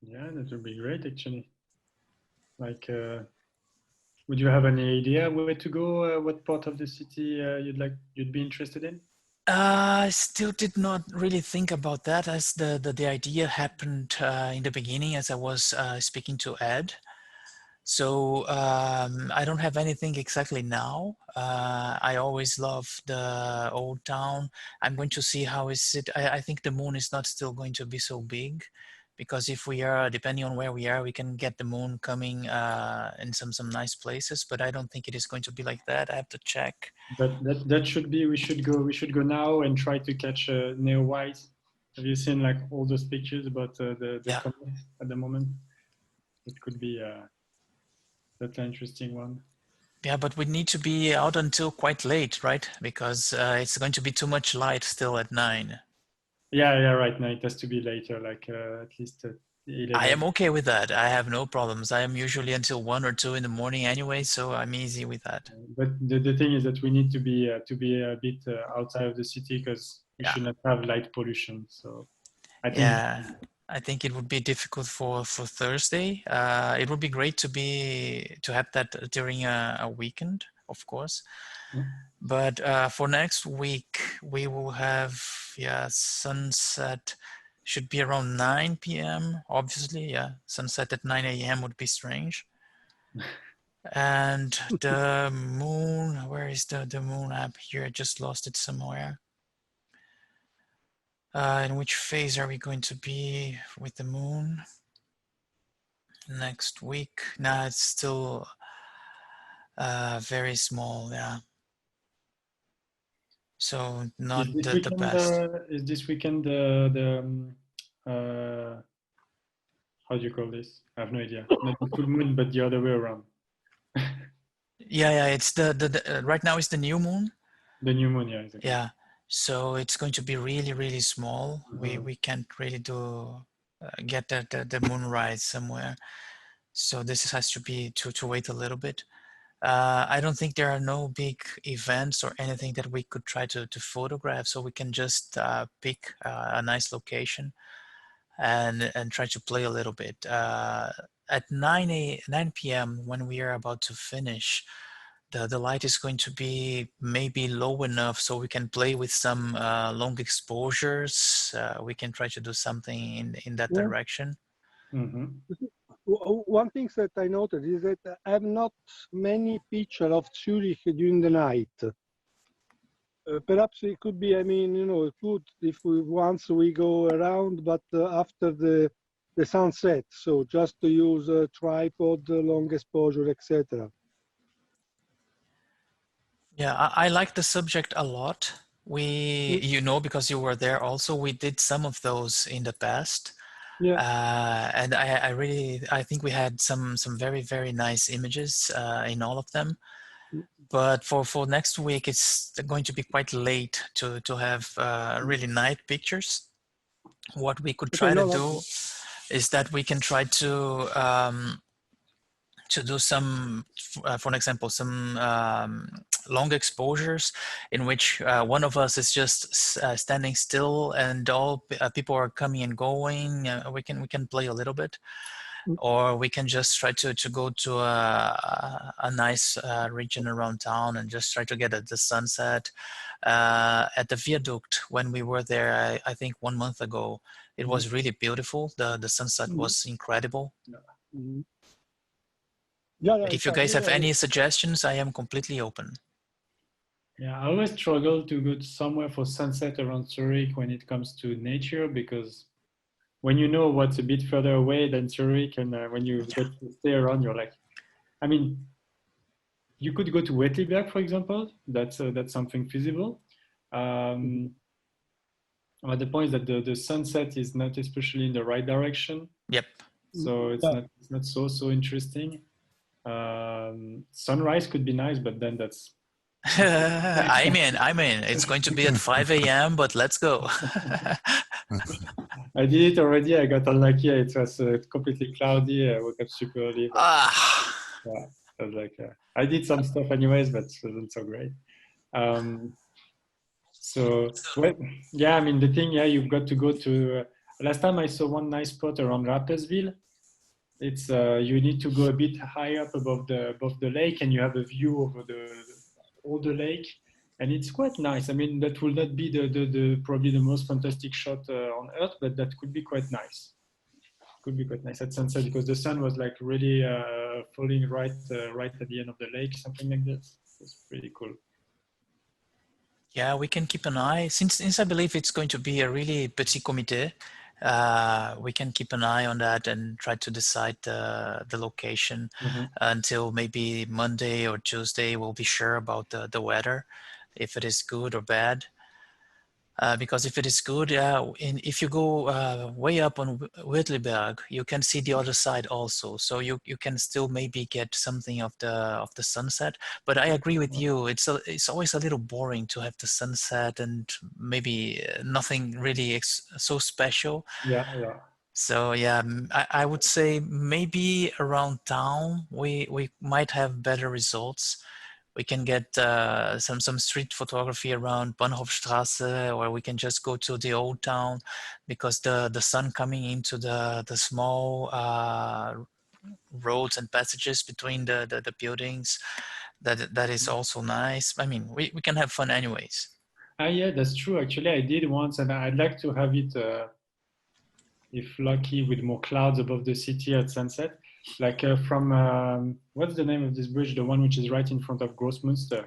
Yeah, that would be great actually. Like, would you have any idea where to go? What part of the city you'd be interested in? I still did not really think about that, as the idea happened in the beginning as I was speaking to Ed. So I don't have anything exactly now. I always love the old town. I'm going to see how is it. I think the moon is not still going to be so big, because if we are, depending on where we are, we can get the moon coming in some nice places. But I don't think it is going to be like that. I have to check. But that should be. We should go now and try to catch Neo White. Have you seen like all those pictures about the Yeah. comet at the moment? It could be that's an interesting one. Yeah, but we need to be out until quite late, right? Because it's going to be too much light still at 9. Yeah, right. No, it has to be later, like at least I 11. am okay with that. I have no problems. I am usually until 1 or 2 in the morning anyway, so I'm easy with that. But the thing is that we need to be a bit outside of the city because we Yeah, should not have light pollution. So I think yeah. I think it would be difficult for Thursday. It would be great to have that during a weekend, of course. But for next week, we will have, yeah, sunset should be around 9 p.m. Obviously, yeah, sunset at 9 a.m. would be strange. And the moon, where is the moon app here? I just lost it somewhere. In which phase are we going to be with the moon next week? Nah, it's still very small, yeah. So not the best. Is this weekend how do you call this? I have no idea. Not the full moon, but the other way around. Yeah, it's the right now it's the new moon. The new moon, yeah, exactly. Yeah, so it's going to be really small. Mhm. We can't really do get the moonrise somewhere. So this has to be to wait a little bit. I don't think there are no big events or anything that we could try to photograph, so we can just pick a nice location and try to play a little bit. At 9 p.m. when we are about to finish, the light is going to be maybe low enough so we can play with some long exposures. We can try to do something in that direction. Mhm. One thing that I noted is that I have not many pictures of Zurich during the night. Perhaps it could be, I mean, good if once we go around, but after the sunset, so just to use a tripod, long exposure, etc. Yeah, I like the subject a lot. Because you were there also, we did some of those in the past. Yeah. And I think we had some very nice images in all of them. But for next week, it's going to be quite late to have really nice pictures. What we could try to do is that we can try to do some, for an example, some long exposures in which one of us is just standing still and all people are coming and going. We can play a little bit, or we can just try to go to a nice region around town and just try to get the sunset. At the viaduct, when we were there, I think 1 month ago, it was really beautiful. The sunset was incredible. But if you guys have any suggestions, I am completely open. Yeah, I always struggle to go to somewhere for sunset around Zurich when it comes to nature, because when you know what's a bit further away than Zurich, and when you get to stay around, you're like, I mean, you could go to Wettliberg, for example. That's something feasible. But the point is that the sunset is not especially in the right direction. Yep. So it's not so interesting. Sunrise could be nice, but then that's. I'm in. It's going to be at 5 a.m., but let's go. I did it already. I got unlucky. It was completely cloudy. I woke up super early. Yeah, I was like, I did some stuff anyways, but it wasn't so great. So, well, yeah, I mean, the thing, yeah, you've got to go to. Last time I saw one nice spot around Rapperswil. It's you need to go a bit high up above the lake, and you have a view over all the lake, and it's quite nice. I mean, that will not be the probably the most fantastic shot on Earth, but that could be quite nice. Could be quite nice at sunset because the sun was like really falling right at the end of the lake, something like that. It's pretty cool. Yeah, we can keep an eye. Since I believe it's going to be a really petit comité, we can keep an eye on that and try to decide the location until maybe Monday or Tuesday. We'll be sure about the weather, if it is good or bad. Because if it is good, if you go way up on Wittelberg, you can see the other side also. So you can still maybe get something of the sunset. But I agree with you. It's always a little boring to have the sunset and maybe nothing really so special. Yeah. So yeah, I would say maybe around town we might have better results. We can get some street photography around Bahnhofstrasse, or we can just go to the old town because the sun coming into the small roads and passages between the buildings, that is also nice. I mean, we can have fun anyways. Yeah, that's true. Actually, I did once, and I'd like to have it, if lucky, with more clouds above the city at sunset. Like from what's the name of this bridge? The one which is right in front of Grossmünster.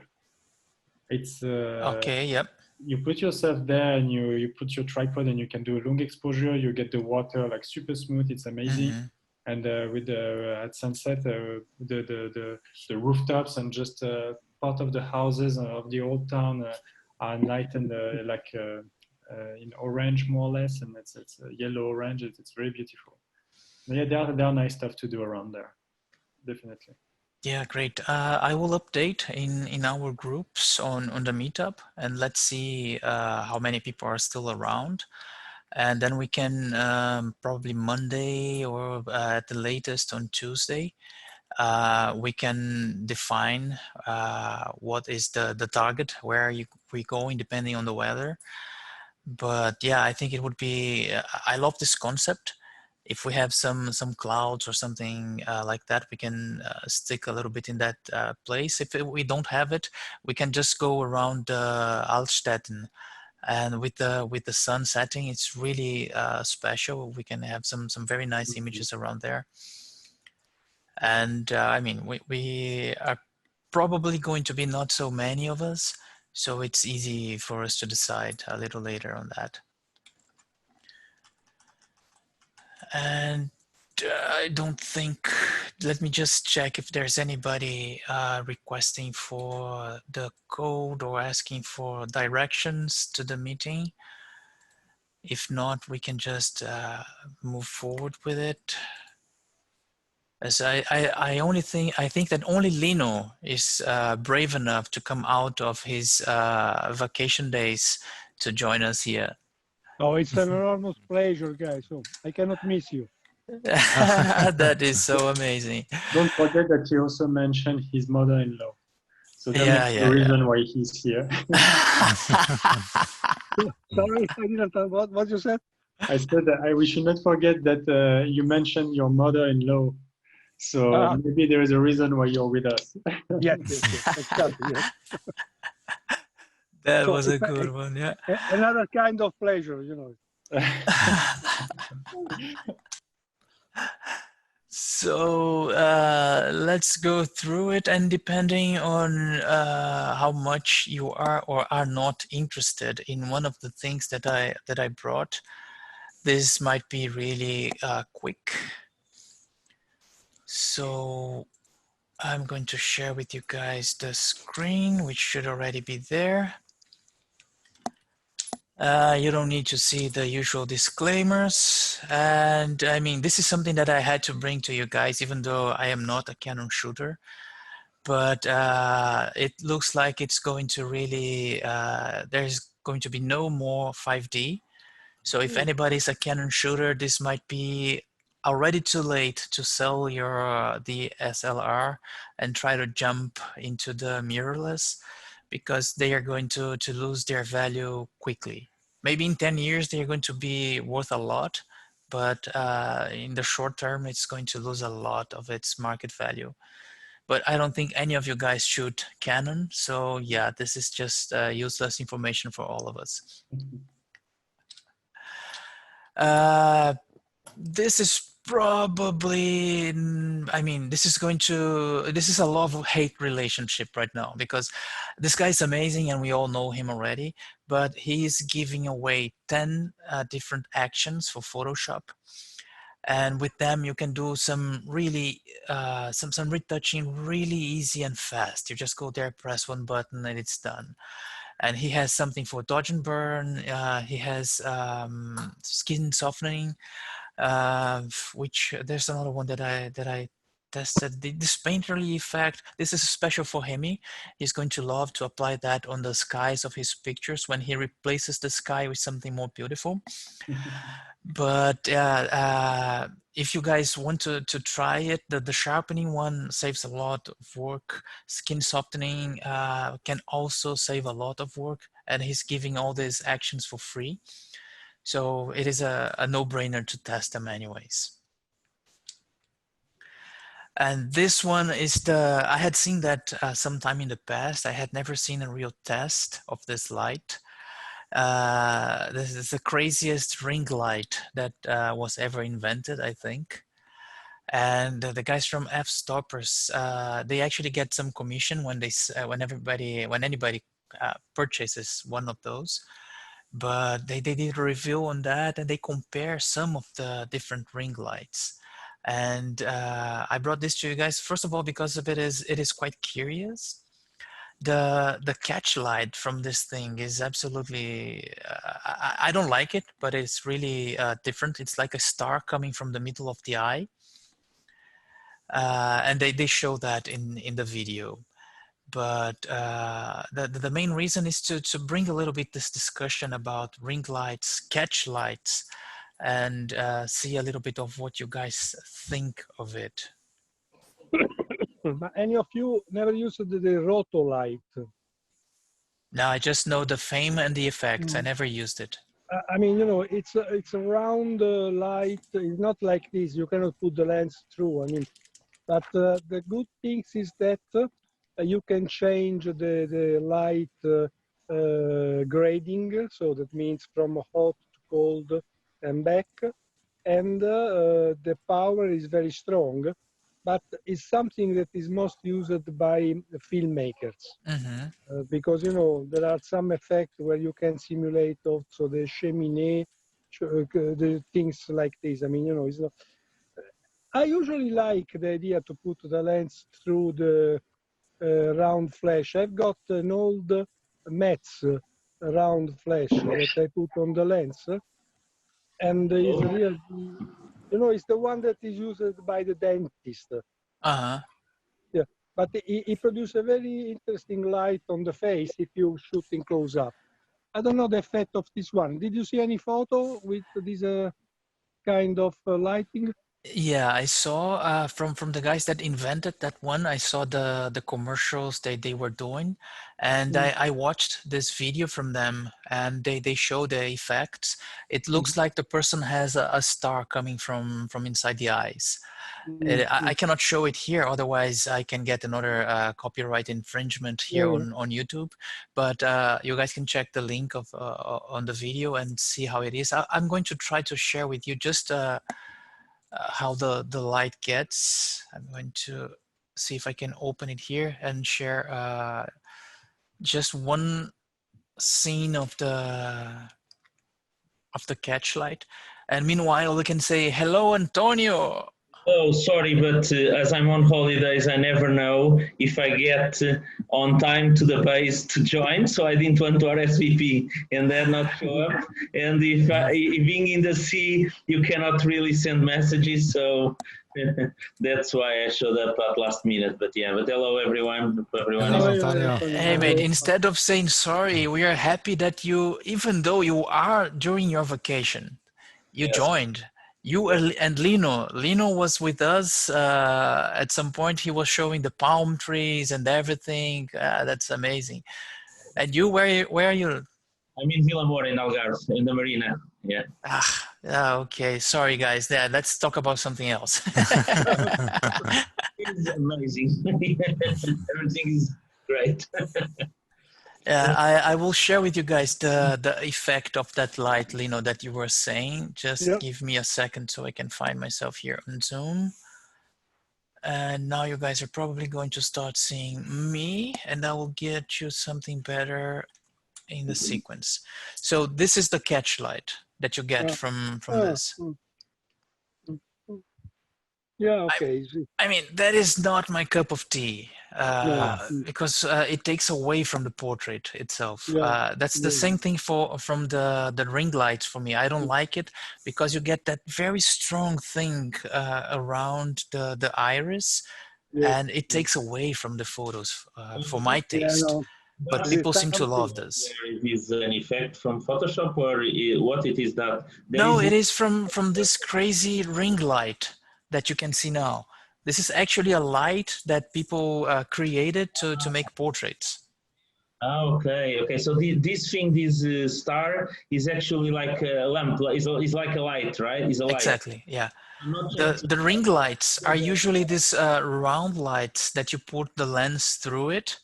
It's okay. Yep. You put yourself there and you put your tripod and you can do a long exposure. You get the water like super smooth. It's amazing. And with at sunset, the rooftops and just part of the houses of the old town are enlightened like in orange more or less, and it's yellow orange. It's very beautiful. Yeah, there are nice stuff to do around there, definitely. Yeah, great. I will update in our groups on the meetup, and let's see how many people are still around. And then we can probably Monday or at the latest on Tuesday, we can define what is the target, where we going depending on the weather. But yeah, I think it would be, I love this concept. If we have some clouds or something like that, we can stick a little bit in that place. If we don't have it, we can just go around Altstetten, and with the sun setting, it's really special. We can have some very nice images around there. And I mean, we are probably going to be not so many of us, so it's easy for us to decide a little later on that. And I don't think, let me just check if there's anybody requesting for the code or asking for directions to the meeting. If not, we can just move forward with it. As I think that only Lino is brave enough to come out of his vacation days to join us here. Oh, it's an enormous pleasure, guys. So I cannot miss you. That is so amazing. Don't forget that he also mentioned his mother-in-law. So that's the reason why he's here. Sorry, I didn't know what you said. I said that we should not forget that you mentioned your mother-in-law. So maybe there is a reason why you're with us. Yes, exactly. Yes. That was a good one, yeah. Another kind of pleasure, you know. So let's go through it, and depending on how much you are or are not interested in one of the things that I brought, this might be really quick. So I'm going to share with you guys the screen, which should already be there. You don't need to see the usual disclaimers. And I mean, this is something that I had to bring to you guys, even though I am not a Canon shooter. But it looks like it's going to really, there's going to be no more 5D. So if anybody's a Canon shooter, this might be already too late to sell your DSLR and try to jump into the mirrorless, because they are going to lose their value quickly. Maybe in 10 years, they're going to be worth a lot, but in the short term, it's going to lose a lot of its market value. But I don't think any of you guys shoot Canon. So yeah, this is just useless information for all of us. This is probably, I mean, this is a love-hate relationship right now, because this guy's amazing and we all know him already, but he's giving away 10 different actions for Photoshop. And with them, you can do some really, some retouching really easy and fast. You just go there, press one button, and it's done. And he has something for dodge and burn. He has skin softening, which there's another one that I tested. This painterly effect. This is special for him. He's going to love to apply that on the skies of his pictures when he replaces the sky with something more beautiful. But if you guys want to try it, the sharpening one saves a lot of work. Skin softening can also save a lot of work, and he's giving all these actions for free. So it is a no-brainer to test them anyways. And this one is I had seen that sometime in the past. I had never seen a real test of this light. This is the craziest ring light that was ever invented, I think. And the guys from Fstoppers, they actually get some commission when when anybody purchases one of those. But they did a review on that, and they compare some of the different ring lights. And I brought this to you guys first of all because of it is quite curious. The Catchlight from this thing is absolutely, I don't like it, but it's really different. It's like a star coming from the middle of the eye. And they show that in the video. But the main reason is to bring a little bit this discussion about ring lights, Catchlights, and see a little bit of what you guys think of it. Any of you never used the Roto light? No, I just know the fame and the effects. I never used it. I mean, you know, it's a round light. It's not like this. You cannot put the lens through. I mean, but the good things is that you can change the light grading. So that means from hot to cold and back. And the power is very strong, but it's something that is most used by filmmakers. Because, you know, there are some effects where you can simulate also the cheminée, the things like this. I mean, you know, it's not, I usually like the idea to put the lens through the round flash. I've got an old Metz round flash that I put on the lens, and it's real, you know, it's the one that is used by the dentist. Yeah, but it produces a very interesting light on the face if you shoot in close up. I don't know the effect of this one. Did you see any photo with this kind of lighting? Yeah, I saw from the guys that invented that one. I saw the commercials they were doing, and I watched this video from them, and they show the effects. It looks like the person has a star coming from inside the eyes. I cannot show it here, otherwise I can get another copyright infringement here on YouTube. But you guys can check the link of on the video and see how it is. I'm going to try to share with you just how the light gets. I'm going to see if I can open it here and share just one scene of the Catchlight. And meanwhile, we can say hello, Antonio. Oh, sorry, but as I'm on holidays, I never know if I get on time to the base to join, so I didn't want to RSVP and then not show up. And if being in the sea, you cannot really send messages, so that's why I showed up at last minute. But yeah, but hello everyone. Hello, Antonio. Hey mate, instead of saying sorry, we are happy that you, even though you are during your vacation, you joined. You and Lino was with us at some point. He was showing the palm trees and everything. That's amazing. And you, where are you? I'm in Villamor in Algarve, in the marina. Yeah. Okay. Sorry, guys. Yeah, let's talk about something else. It's amazing. Everything is great. I will share with you guys the effect of that light, Lino, that you were saying. Just give me a second so I can find myself here on Zoom. And now you guys are probably going to start seeing me, and I will get you something better in the sequence. So this is the Catchlight that you get from this. Yeah, okay. I mean, that is not my cup of tea because it takes away from the portrait itself. That's the same thing from the ring lights for me. I don't like it because you get that very strong thing around the iris, and it takes away from the photos for my taste. But people seem to love this. It is an effect from Photoshop, or what it is that? No, it is from this crazy ring light that you can see now. This is actually a light that people created to make portraits. Okay, okay. So this thing, this star, is actually like a lamp. Is like a light, right? Is a light. Exactly. Yeah. The ring lights are usually these round lights that you put the lens through it,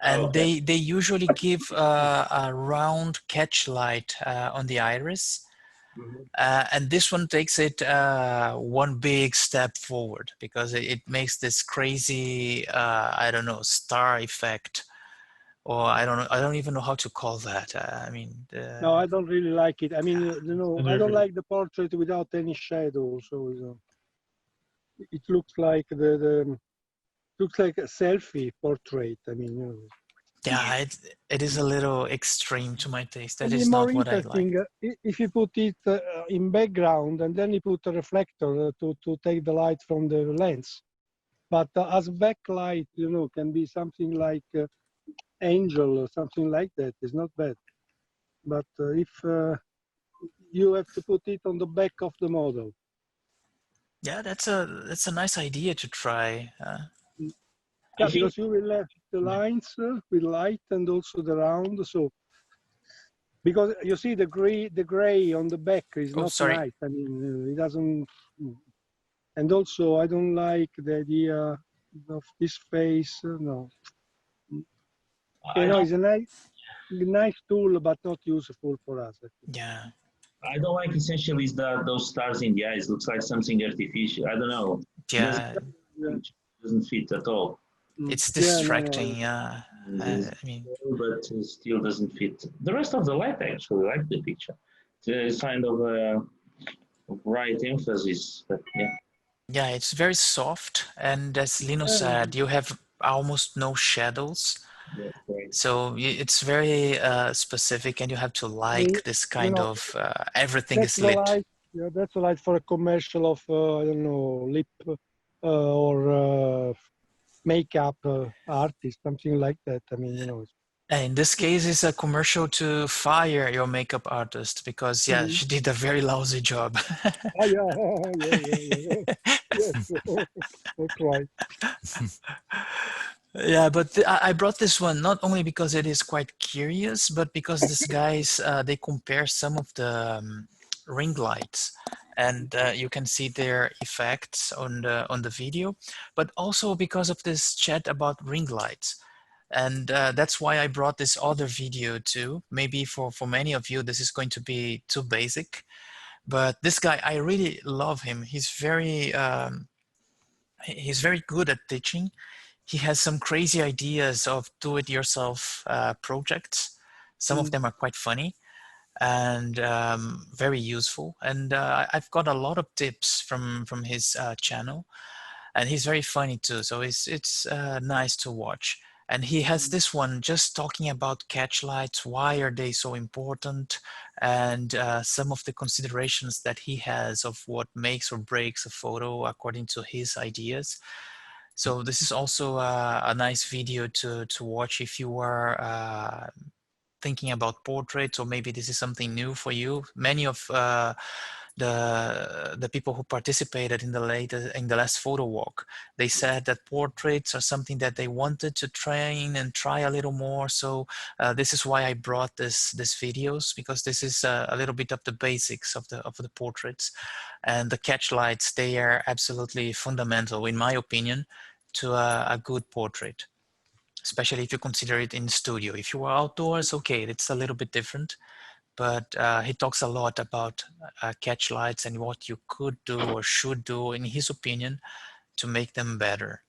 and they usually give a round catch light on the iris. And this one takes it one big step forward because it makes this crazy, I don't know, star effect, or I don't know, I don't even know how to call that. I mean, no, I don't really like it. I mean, you know, I don't like the portrait without any shadow. So you know, it looks like looks like a selfie portrait. I mean, you know. Yeah, it is a little extreme to my taste. That It's is more not what I like. interesting if you put it in background and then you put a reflector to take the light from the lens. But as backlight, you know, can be something like angel or something like that. It's not bad. But if you have to put it on the back of the model. Yeah, that's a nice idea to try. Yeah, because you will have the lines with light and also the round. So because you see the gray on the back is not nice. I mean, it doesn't. And also, I don't like the idea of this face. No, you know, it's a nice tool, but not useful for us. Yeah. I don't like essentially is that those stars in the eyes looks like something artificial. I don't know. Yeah. Doesn't fit at all. It's distracting. Yeah. I mean, but it still doesn't fit. The rest of the light, I actually like the picture. It's kind of a right emphasis, but yeah. Yeah, it's very soft, and as Lino said, you have almost no shadows. So it's very specific, and you have to like this kind of everything is lit. Light, yeah, that's a light for a commercial of I don't know, lip or makeup artist, something like that. I mean, you know. In this case, it's a commercial to fire your makeup artist because she did a very lousy job. Yeah. Yes, that's right. Yeah, but I brought this one not only because it is quite curious, but because these guys they compare some of the ring lights, and you can see their effects on the video, but also because of this chat about ring lights. And that's why I brought this other video too. Maybe for many of you, this is going to be too basic, but this guy, I really love him. He's very good at teaching. He has some crazy ideas of do-it-yourself projects. Some of them are quite funny and very useful. And I've got a lot of tips from his channel, and he's very funny too. So it's nice to watch. And he has this one just talking about catchlights, why are they so important, and some of the considerations that he has of what makes or breaks a photo according to his ideas. So this is also a nice video to watch if you are the people who participated in the last Photowalk. They said that portraits are something that they wanted to train and try a little more. So this is why I brought this videos, because this is a little bit of the basics of the portraits. And the catchlights, they are absolutely fundamental, in my opinion, to a good portrait, especially if you consider it in studio. If you are outdoors, okay, it's a little bit different. But he talks a lot about catchlights and what you could do or should do, in his opinion, to make them better.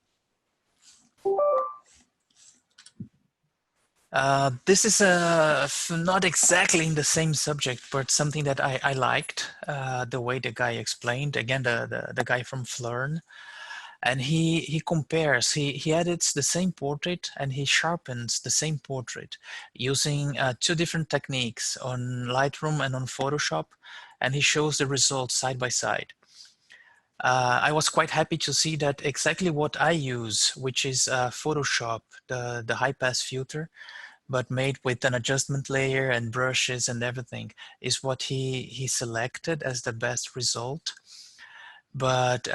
This is not exactly in the same subject, but something that I liked, the way the guy explained. Again, the guy from PHLEARN. And he compares, he edits the same portrait and he sharpens the same portrait using 2 different techniques on Lightroom and on Photoshop, and he shows the results side by side. I was quite happy to see that exactly what I use, which is Photoshop, the high pass filter, but made with an adjustment layer and brushes and everything, is what he selected as the best result. But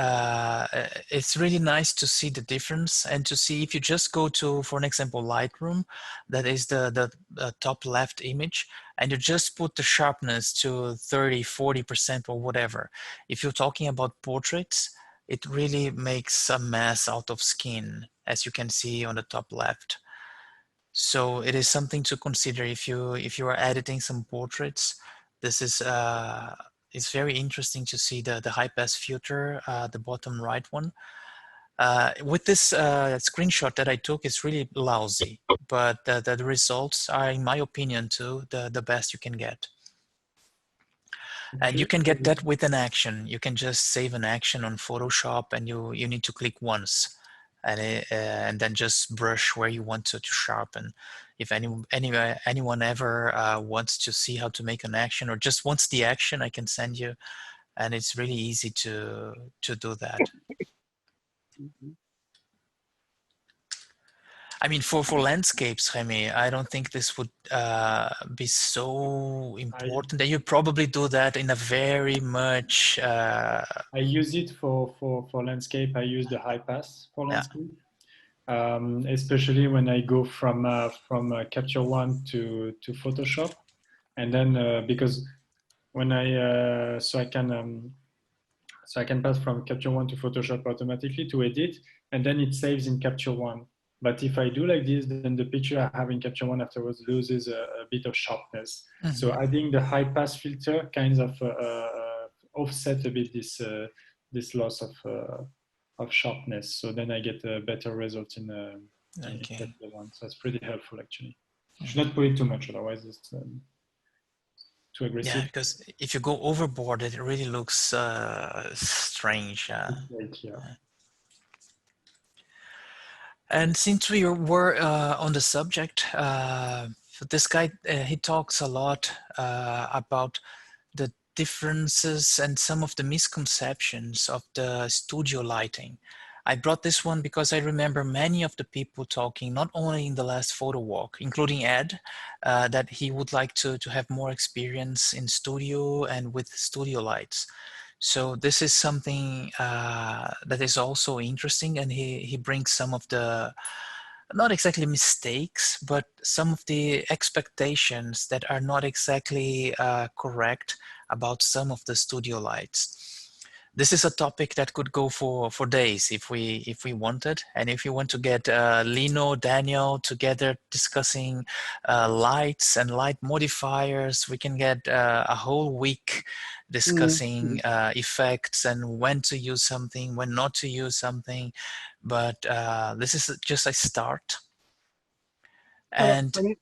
it's really nice to see the difference and to see if you just go to, for an example, Lightroom, that is the top left image, and you just put the sharpness to 30, 40% or whatever. If you're talking about portraits, it really makes a mess out of skin, as you can see on the top left. So it is something to consider if you are editing some portraits. This is it's very interesting to see the high pass filter, the bottom right one. With this screenshot that I took, it's really lousy, but the results are, in my opinion, too, the best you can get. And you can get that with an action. You can just save an action on Photoshop, and you need to click once, and then just brush where you want to sharpen. If anyone ever wants to see how to make an action or just wants the action, I can send you, and it's really easy to do that. I mean, for landscapes, Remy, I don't think this would be so important. That you probably do that in a very much. I use it for landscape. I use the high pass for landscape, especially when I go from CaptureOne to Photoshop, and then because when I so I can pass from CaptureOne to Photoshop automatically to edit, and then it saves in CaptureOne. But if I do like this, then the picture I have in CaptureOne afterwards loses a bit of sharpness. Mm-hmm. So adding the high pass filter kind of offset a bit this loss of sharpness. So then I get a better result in CaptureOne. So it's pretty helpful actually. You should not put it too much, otherwise it's too aggressive. Yeah, because if you go overboard, it really looks strange. Right, yeah. And since we were on the subject, this guy, he talks a lot about the differences and some of the misconceptions of the studio lighting. I brought this one because I remember many of the people talking, not only in the last Photowalk, including Ed, that he would like to have more experience in studio and with studio lights. So this is something that is also interesting, and he brings some of the, not exactly mistakes, but some of the expectations that are not exactly correct about some of the studio lights. This is a topic that could go for days if we wanted, and if you want to get Lino, Daniel together discussing lights and light modifiers, we can get a whole week discussing effects and when to use something, when not to use something. But this is just a start. And I mean,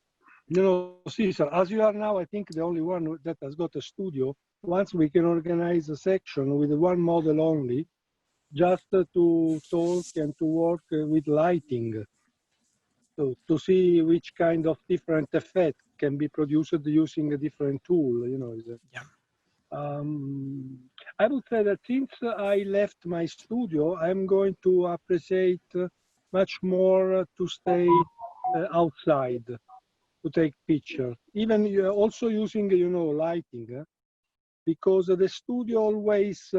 you know, Cesar, as you are now, I think the only one that has got a studio. Once we can organize a section with one model only, just to talk and to work with lighting, to see which kind of different effect can be produced using a different tool, you know. Yeah. I would say that since I left my studio, I'm going to appreciate much more to stay outside, to take pictures. Even also using, you know, lighting. because the studio always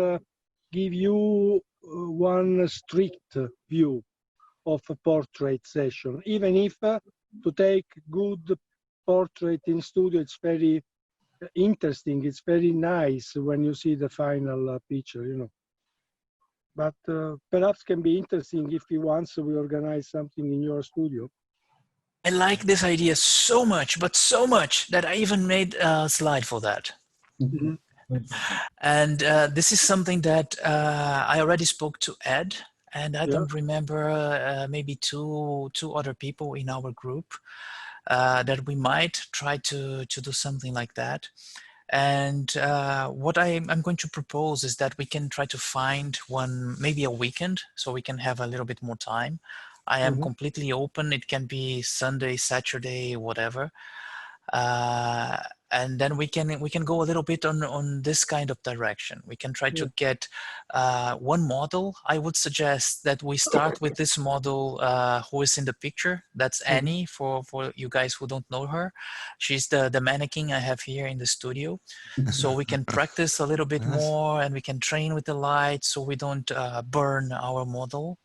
give you one strict view of a portrait session. Even if to take good portrait in studio, it's very interesting. It's very nice when you see the final picture, you know. But perhaps can be interesting if we once we organize something in your studio. I like this idea so much, but so much that I even made a slide for that. Mhm. And this is something that I already spoke to Ed, and I don't remember maybe two other people in our group that we might try to do something like that. And what I'm going to propose is that we can try to find one, maybe a weekend, so we can have a little bit more time. I am completely open. It can be Sunday, Saturday, whatever. And then we can go a little bit on this kind of direction. We can try to get one model. I would suggest that we start with this model who is in the picture. That's Annie, for you guys who don't know her. She's the mannequin I have here in the studio. So we can practice a little bit more, and we can train with the light so we don't burn our model.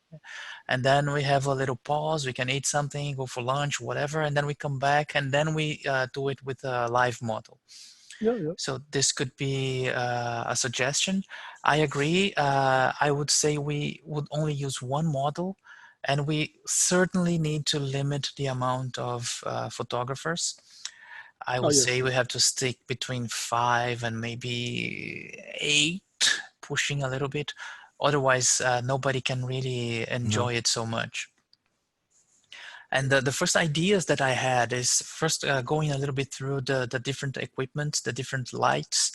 And then we have a little pause, we can eat something, go for lunch, whatever, and then we come back, and then we do it with a live model. So this could be a suggestion. I agree. I would say we would only use one model, and we certainly need to limit the amount of photographers. I would say we have to stick between 5 and maybe 8, pushing a little bit. Otherwise, nobody can really enjoy it so much. And the first ideas that I had is first going a little bit through the different equipment, the different lights.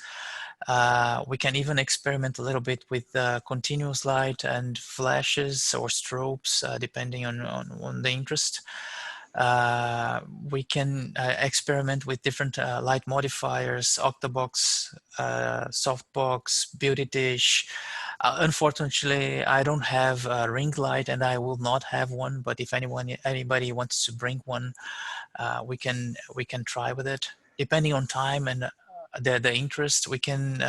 We can even experiment a little bit with continuous light and flashes or strobes, depending on the interest. We can experiment with different light modifiers, octabox, softbox, beauty dish. Unfortunately, I don't have a ring light, and I will not have one. But if anybody wants to bring one, we can try with it. Depending on time and the interest, we can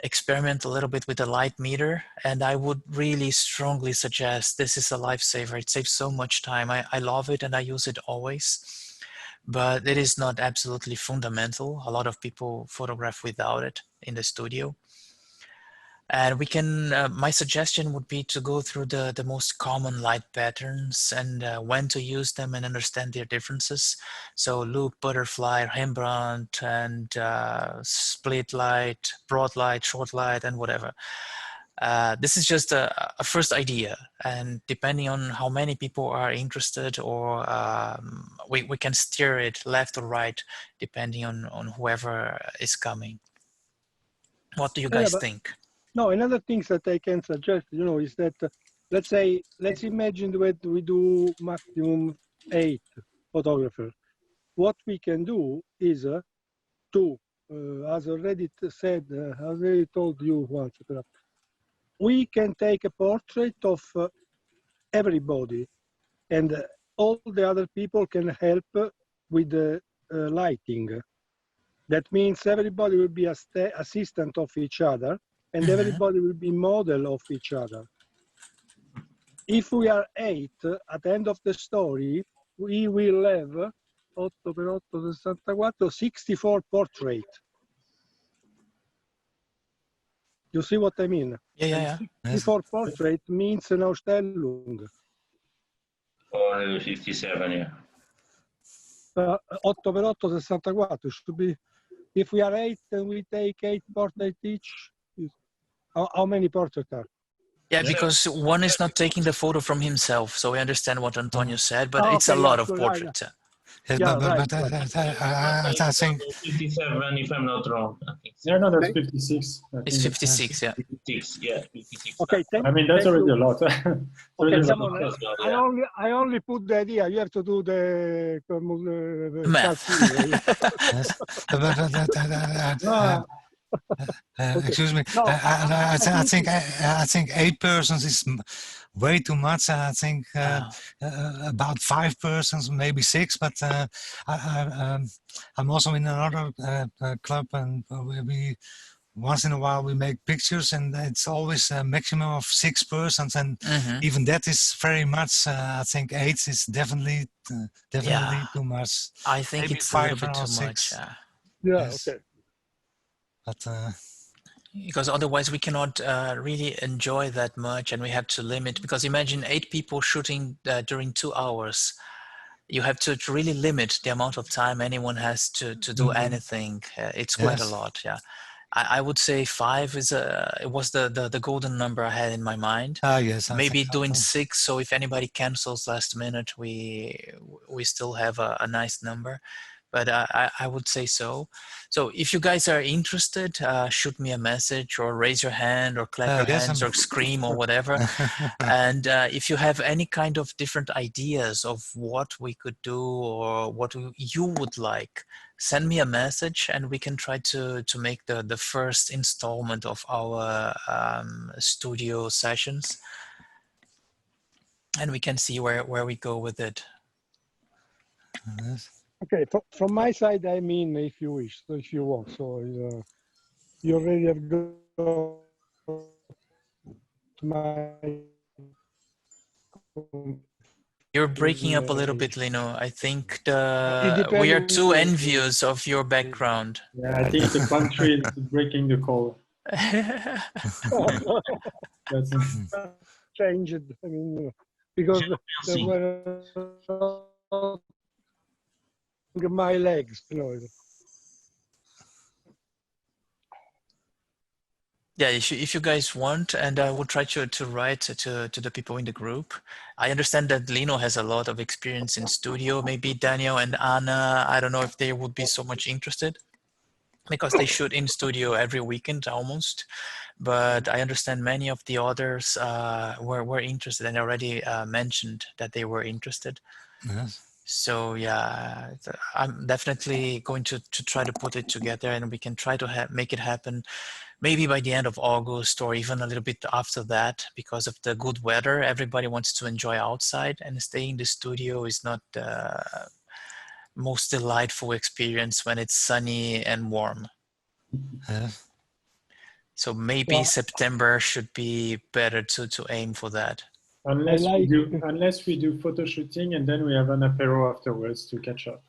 experiment a little bit with the light meter. And I would really strongly suggest this is a lifesaver. It saves so much time. I love it, and I use it always. But it is not absolutely fundamental. A lot of people photograph without it in the studio. And we can, my suggestion would be to go through the most common light patterns and when to use them and understand their differences. So loop, butterfly, Rembrandt, and split light, broad light, short light, and whatever. This is just a first idea, and depending on how many people are interested, or we can steer it left or right, depending on whoever is coming. What do you guys think? No, another thing that I can suggest, you know, is that let's imagine that we do maximum 8 photographers. What we can do is to, as already said, as already told you once, we can take a portrait of everybody, and all the other people can help with the lighting. That means everybody will be assistant of each other, and everybody will be model of each other. If we are 8, at the end of the story, we will have 64 portraits. You see what I mean? Yeah. 64 portrait means an Ausstellung. Or 57, yeah. 8x8 should be, if we are 8 and we take 8 portraits each, how many portraits are? Yeah, because one is not taking the photo from himself, so we understand what Antonio said, but it's a lot of portraits. Yes, but I think 57, if I'm not wrong. Yeah, no, that's 56. It's 56, yeah. 56, yeah, 56. Okay, I mean, that's already a lot. Okay, someone, I only put the idea. You have to do the math. yes. Okay. Excuse me. No, I think 8 persons is way too much. I think about 5 persons, maybe 6. But I'm also in another club, and we once in a while we make pictures, and it's always a maximum of 6 persons, and even that is very much. I think 8 is definitely too much. I think Maybe it's a little 5 bit or too 6. much. yeah, Yes. okay. But Because otherwise we cannot really enjoy that much, and we have to limit, because imagine 8 people shooting during 2 hours. You have to really limit the amount of time anyone has to do anything. It's quite a lot. Yeah, I would say 5 is it was the golden number I had in my mind. yes, I Maybe think so doing too. 6, so if anybody cancels last minute, we still have a nice number. But I would say so. So if you guys are interested, shoot me a message or raise your hand or clap your Yes, hands or scream or whatever. And if you have any kind of different ideas of what we could do or what you would like, send me a message and we can try to make the first installment of our studio sessions. And we can see where we go with it. Yes. Okay, from my side, I mean, if you wish, so if you want, so you already have got my. You're breaking up a little bit, Lino. I think It we depends are on too you. envious of your background. Yeah, I think the country is breaking the call. That's Changed. I mean, because there were my legs, you know. Yeah, if you guys want, and I will try to write to the people in the group. I understand that Lino has a lot of experience in studio. Maybe Daniel and Anna, I don't know if they would be so much interested, because they shoot in studio every weekend almost. But I understand many of the others were interested and already mentioned that they were interested. Yes. So yeah, I'm definitely going to try to put it together, and we can try to make it happen maybe by the end of August or even a little bit after that, because of the good weather. Everybody wants to enjoy outside, and staying in the studio is not the most delightful experience when it's sunny and warm. Yes. So maybe September should be better to aim for that. unless we do photo shooting and then we have an apéro afterwards to catch up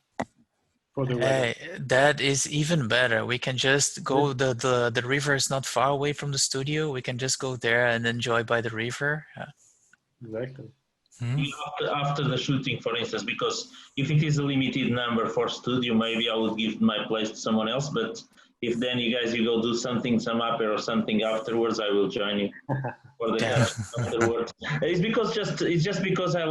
for the weather. That is even better. We can just go, the river is not far away from the studio. We can just go there and enjoy by the river. Exactly. After the shooting, for instance, because if it is a limited number for studio, maybe I would give my place to someone else. But if then you go do something, some apéro or something afterwards, I will join you for the catch afterwards. It's just because I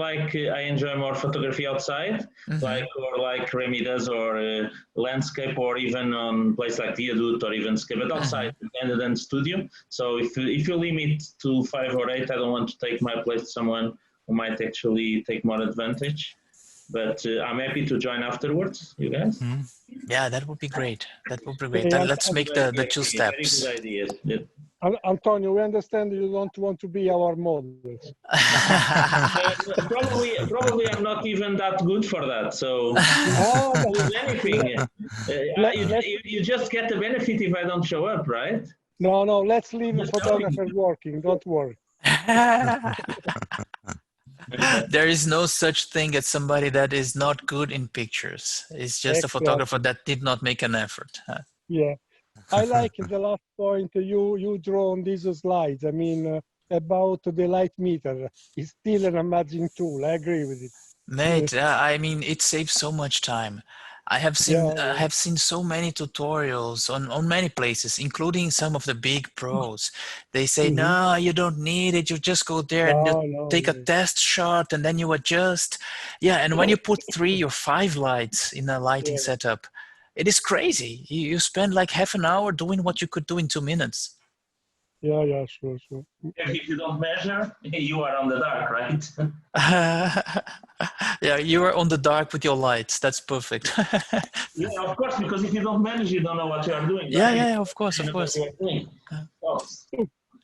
enjoy more photography outside, like Remy does, or landscape, or even on place like Viaduct or even Scape, but outside rather than studio. So if you limit to 5 or 8, I don't want to take my place to someone who might actually take more advantage. But I'm happy to join afterwards, you guys. Yeah, that would be great. That would be great. Let's make the 2 steps. Very good ideas. Antonio, we understand you don't want to be our models. Probably I'm not even that good for that. So anything, you just get the benefit if I don't show up, right? No, let's leave the photographer working. Don't worry. There is no such thing as somebody that is not good in pictures. It's just a photographer that did not make an effort. Yeah, I like the last point you draw on these slides. I mean, about the light meter. It's still an amazing tool. I agree with it. Mate, I mean, it saves so much time. I have seen so many tutorials on many places, including some of the big pros. They say, no, you don't need it. You just go there and take a test shot and then you adjust. Yeah, and when you put 3 or 5 lights in a lighting setup, it is crazy. You spend like half an hour doing what you could do in 2 minutes. Yeah, sure. If you don't measure, you are on the dark, right? Yeah, you are on the dark with your lights. That's perfect. Yeah, of course, because if you don't manage, you don't know what you are doing. Yeah, Right? yeah, of course, You of know what course. you are doing. Oh.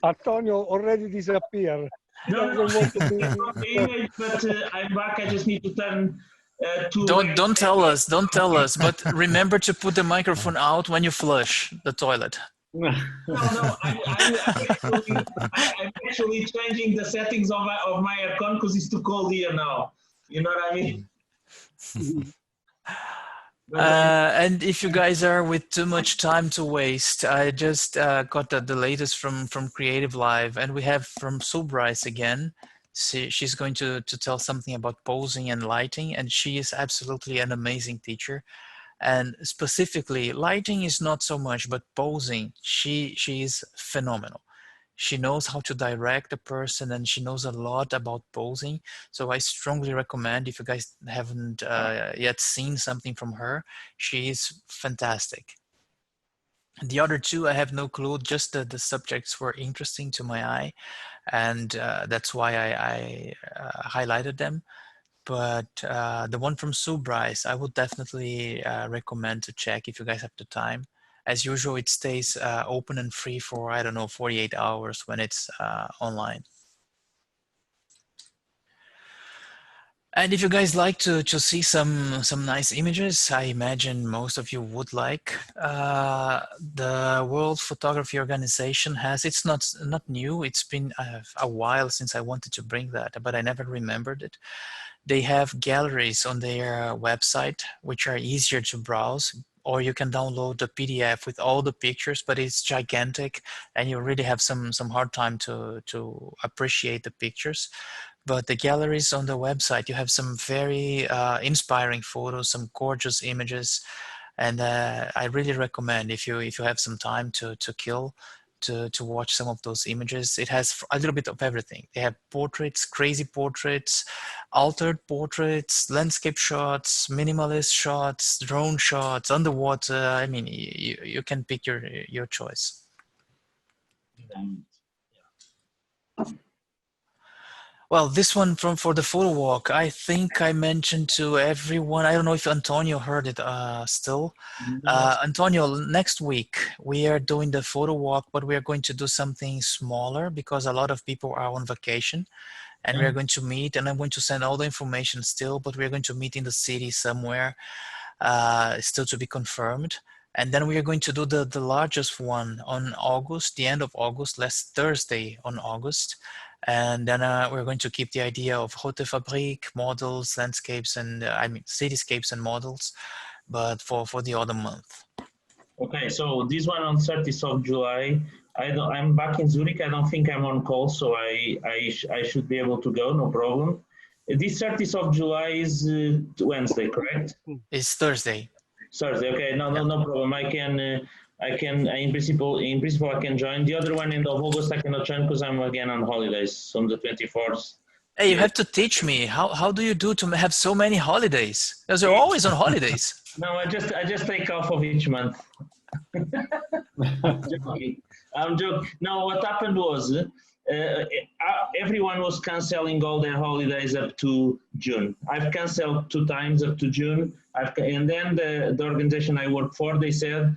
Antonio already disappeared. He No, doesn't want to it's be. not the image, but I'm back. I just need to turn to. Don't tell us. Don't tell us. But remember to put the microphone out when you flush the toilet. No, I'm actually changing the settings of my aircon because it's too cold here now. You know what I mean? And if you guys are with too much time to waste, I just got the latest from Creative Live, and we have from Sue Bryce again. She's going to tell something about posing and lighting, and she is absolutely an amazing teacher. And specifically, lighting is not so much, but posing, she is phenomenal. She knows how to direct a person, and she knows a lot about posing. So I strongly recommend, if you guys haven't yet seen something from her, she is fantastic. The other two, I have no clue, just the subjects were interesting to my eye, and that's why I highlighted them. But the one from Sue Bryce, I would definitely recommend to check if you guys have the time. As usual, it stays open and free for, I don't know, 48 hours when it's online. And if you guys like to see some nice images, I imagine most of you would like. The World Photography Organization has, it's not new, it's been a while since I wanted to bring that, but I never remembered it. They have galleries on their website, which are easier to browse, or you can download the PDF with all the pictures, but it's gigantic and you really have some hard time to appreciate the pictures. But the galleries on the website, you have some very inspiring photos, some gorgeous images, and I really recommend, if you have some time to kill, to watch some of those images. It has a little bit of everything. They have portraits, crazy portraits, altered portraits, landscape shots, minimalist shots, drone shots, underwater. I mean, you can pick your choice. Well, this one for the Photowalk, I think I mentioned to everyone. I don't know if Antonio heard it still. Antonio, next week we are doing the Photowalk, but we are going to do something smaller because a lot of people are on vacation, and we are going to meet. And I'm going to send all the information still, but we are going to meet in the city somewhere, still to be confirmed. And then we are going to do the largest one on August, the end of August, last Thursday on August. And then we're going to keep the idea of Rote Fabrik, models, landscapes, and I mean cityscapes and models, but for the other month. Okay, so this one on 30th of July. I'm back in Zurich. I don't think I'm on call, so I should be able to go, no problem. This 30th of July is Wednesday, correct? It's Thursday. Thursday. Okay, no problem. I can in principle I can join. The other one end of August I cannot join because I'm again on holidays on the 24th. Hey, you have to teach me how do you do to have so many holidays? Because you're always on holidays. No, I just take off of each month. I'm joking. No, what happened was everyone was canceling all their holidays up to June. I've canceled 2 times up to June. And then the organization I work for, they said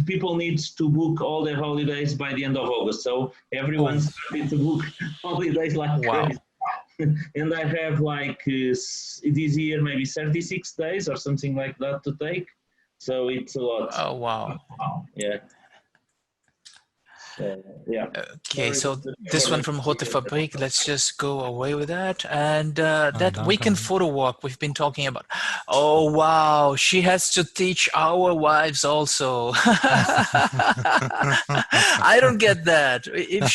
people need to book all their holidays by the end of August. So everyone started to book holidays like crazy. And I have like this year maybe 36 days or something like that to take. So it's a lot. Oh, wow. Yeah. Yeah. Okay, so this one from Rote Fabrik, let's just go away with that. And that weekend photo walk we've been talking about. Oh, wow, she has to teach our wives also. I don't get that. If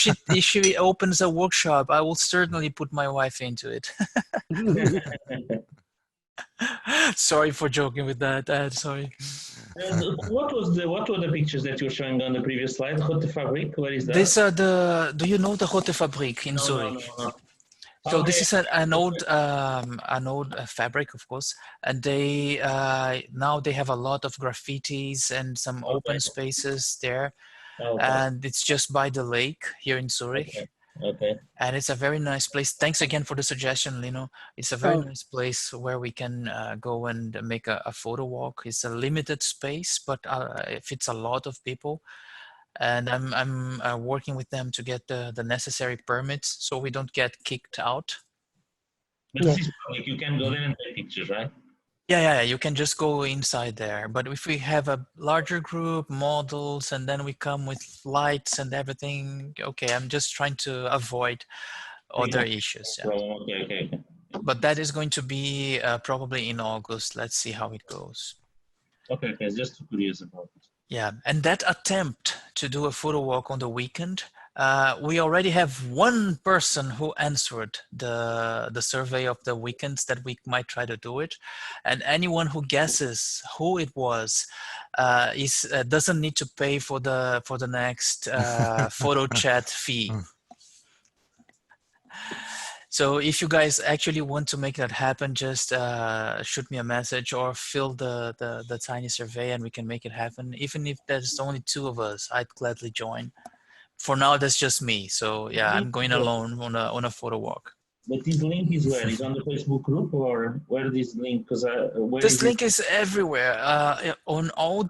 she opens a workshop, I will certainly put my wife into it. Sorry for joking with that. Sorry. What were the pictures that you were showing on the previous slide? Rote Fabrik, where is that? These are do you know the Rote Fabrik in Zurich? No. So this is an old fabric, of course, and they now they have a lot of graffitis and some open spaces there. Okay. and it's just by the lake here in Zurich. Okay. Okay. And it's a very nice place. Thanks again for the suggestion, Lino. It's a very Oh. nice place where we can go and make a photo walk. It's a limited space, but it fits a lot of people. And I'm working with them to get the necessary permits so we don't get kicked out. But this is public. You can go there and take pictures, right? Yeah, you can just go inside there. But if we have a larger group, models, and then we come with lights and everything, okay, I'm just trying to avoid other issues. Yeah. Okay. But that is going to be probably in August. Let's see how it goes. Okay, just curious about it. Yeah, and that attempt to do a photo walk on the weekend, we already have one person who answered the survey of the weekends that we might try to do it, and anyone who guesses who it was doesn't need to pay for the next photo chat fee. So if you guys actually want to make that happen, just shoot me a message or fill the tiny survey and we can make it happen. Even if there's only 2 of us, I'd gladly join. For now, that's just me. So yeah, I'm going alone on a photo walk. But this link is where? Is on the Facebook group or where this link? Because this link is everywhere. On all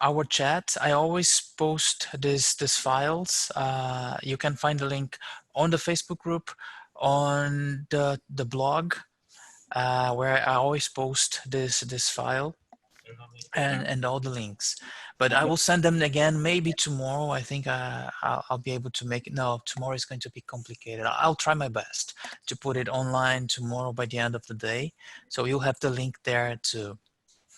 our chats, I always post these files. You can find the link on the Facebook group, on the blog, where I always post this file and all the links. But I will send them again maybe tomorrow. I think I'll be able to make it. No, tomorrow is going to be complicated. I'll try my best to put it online tomorrow by the end of the day. So you'll have the link there too.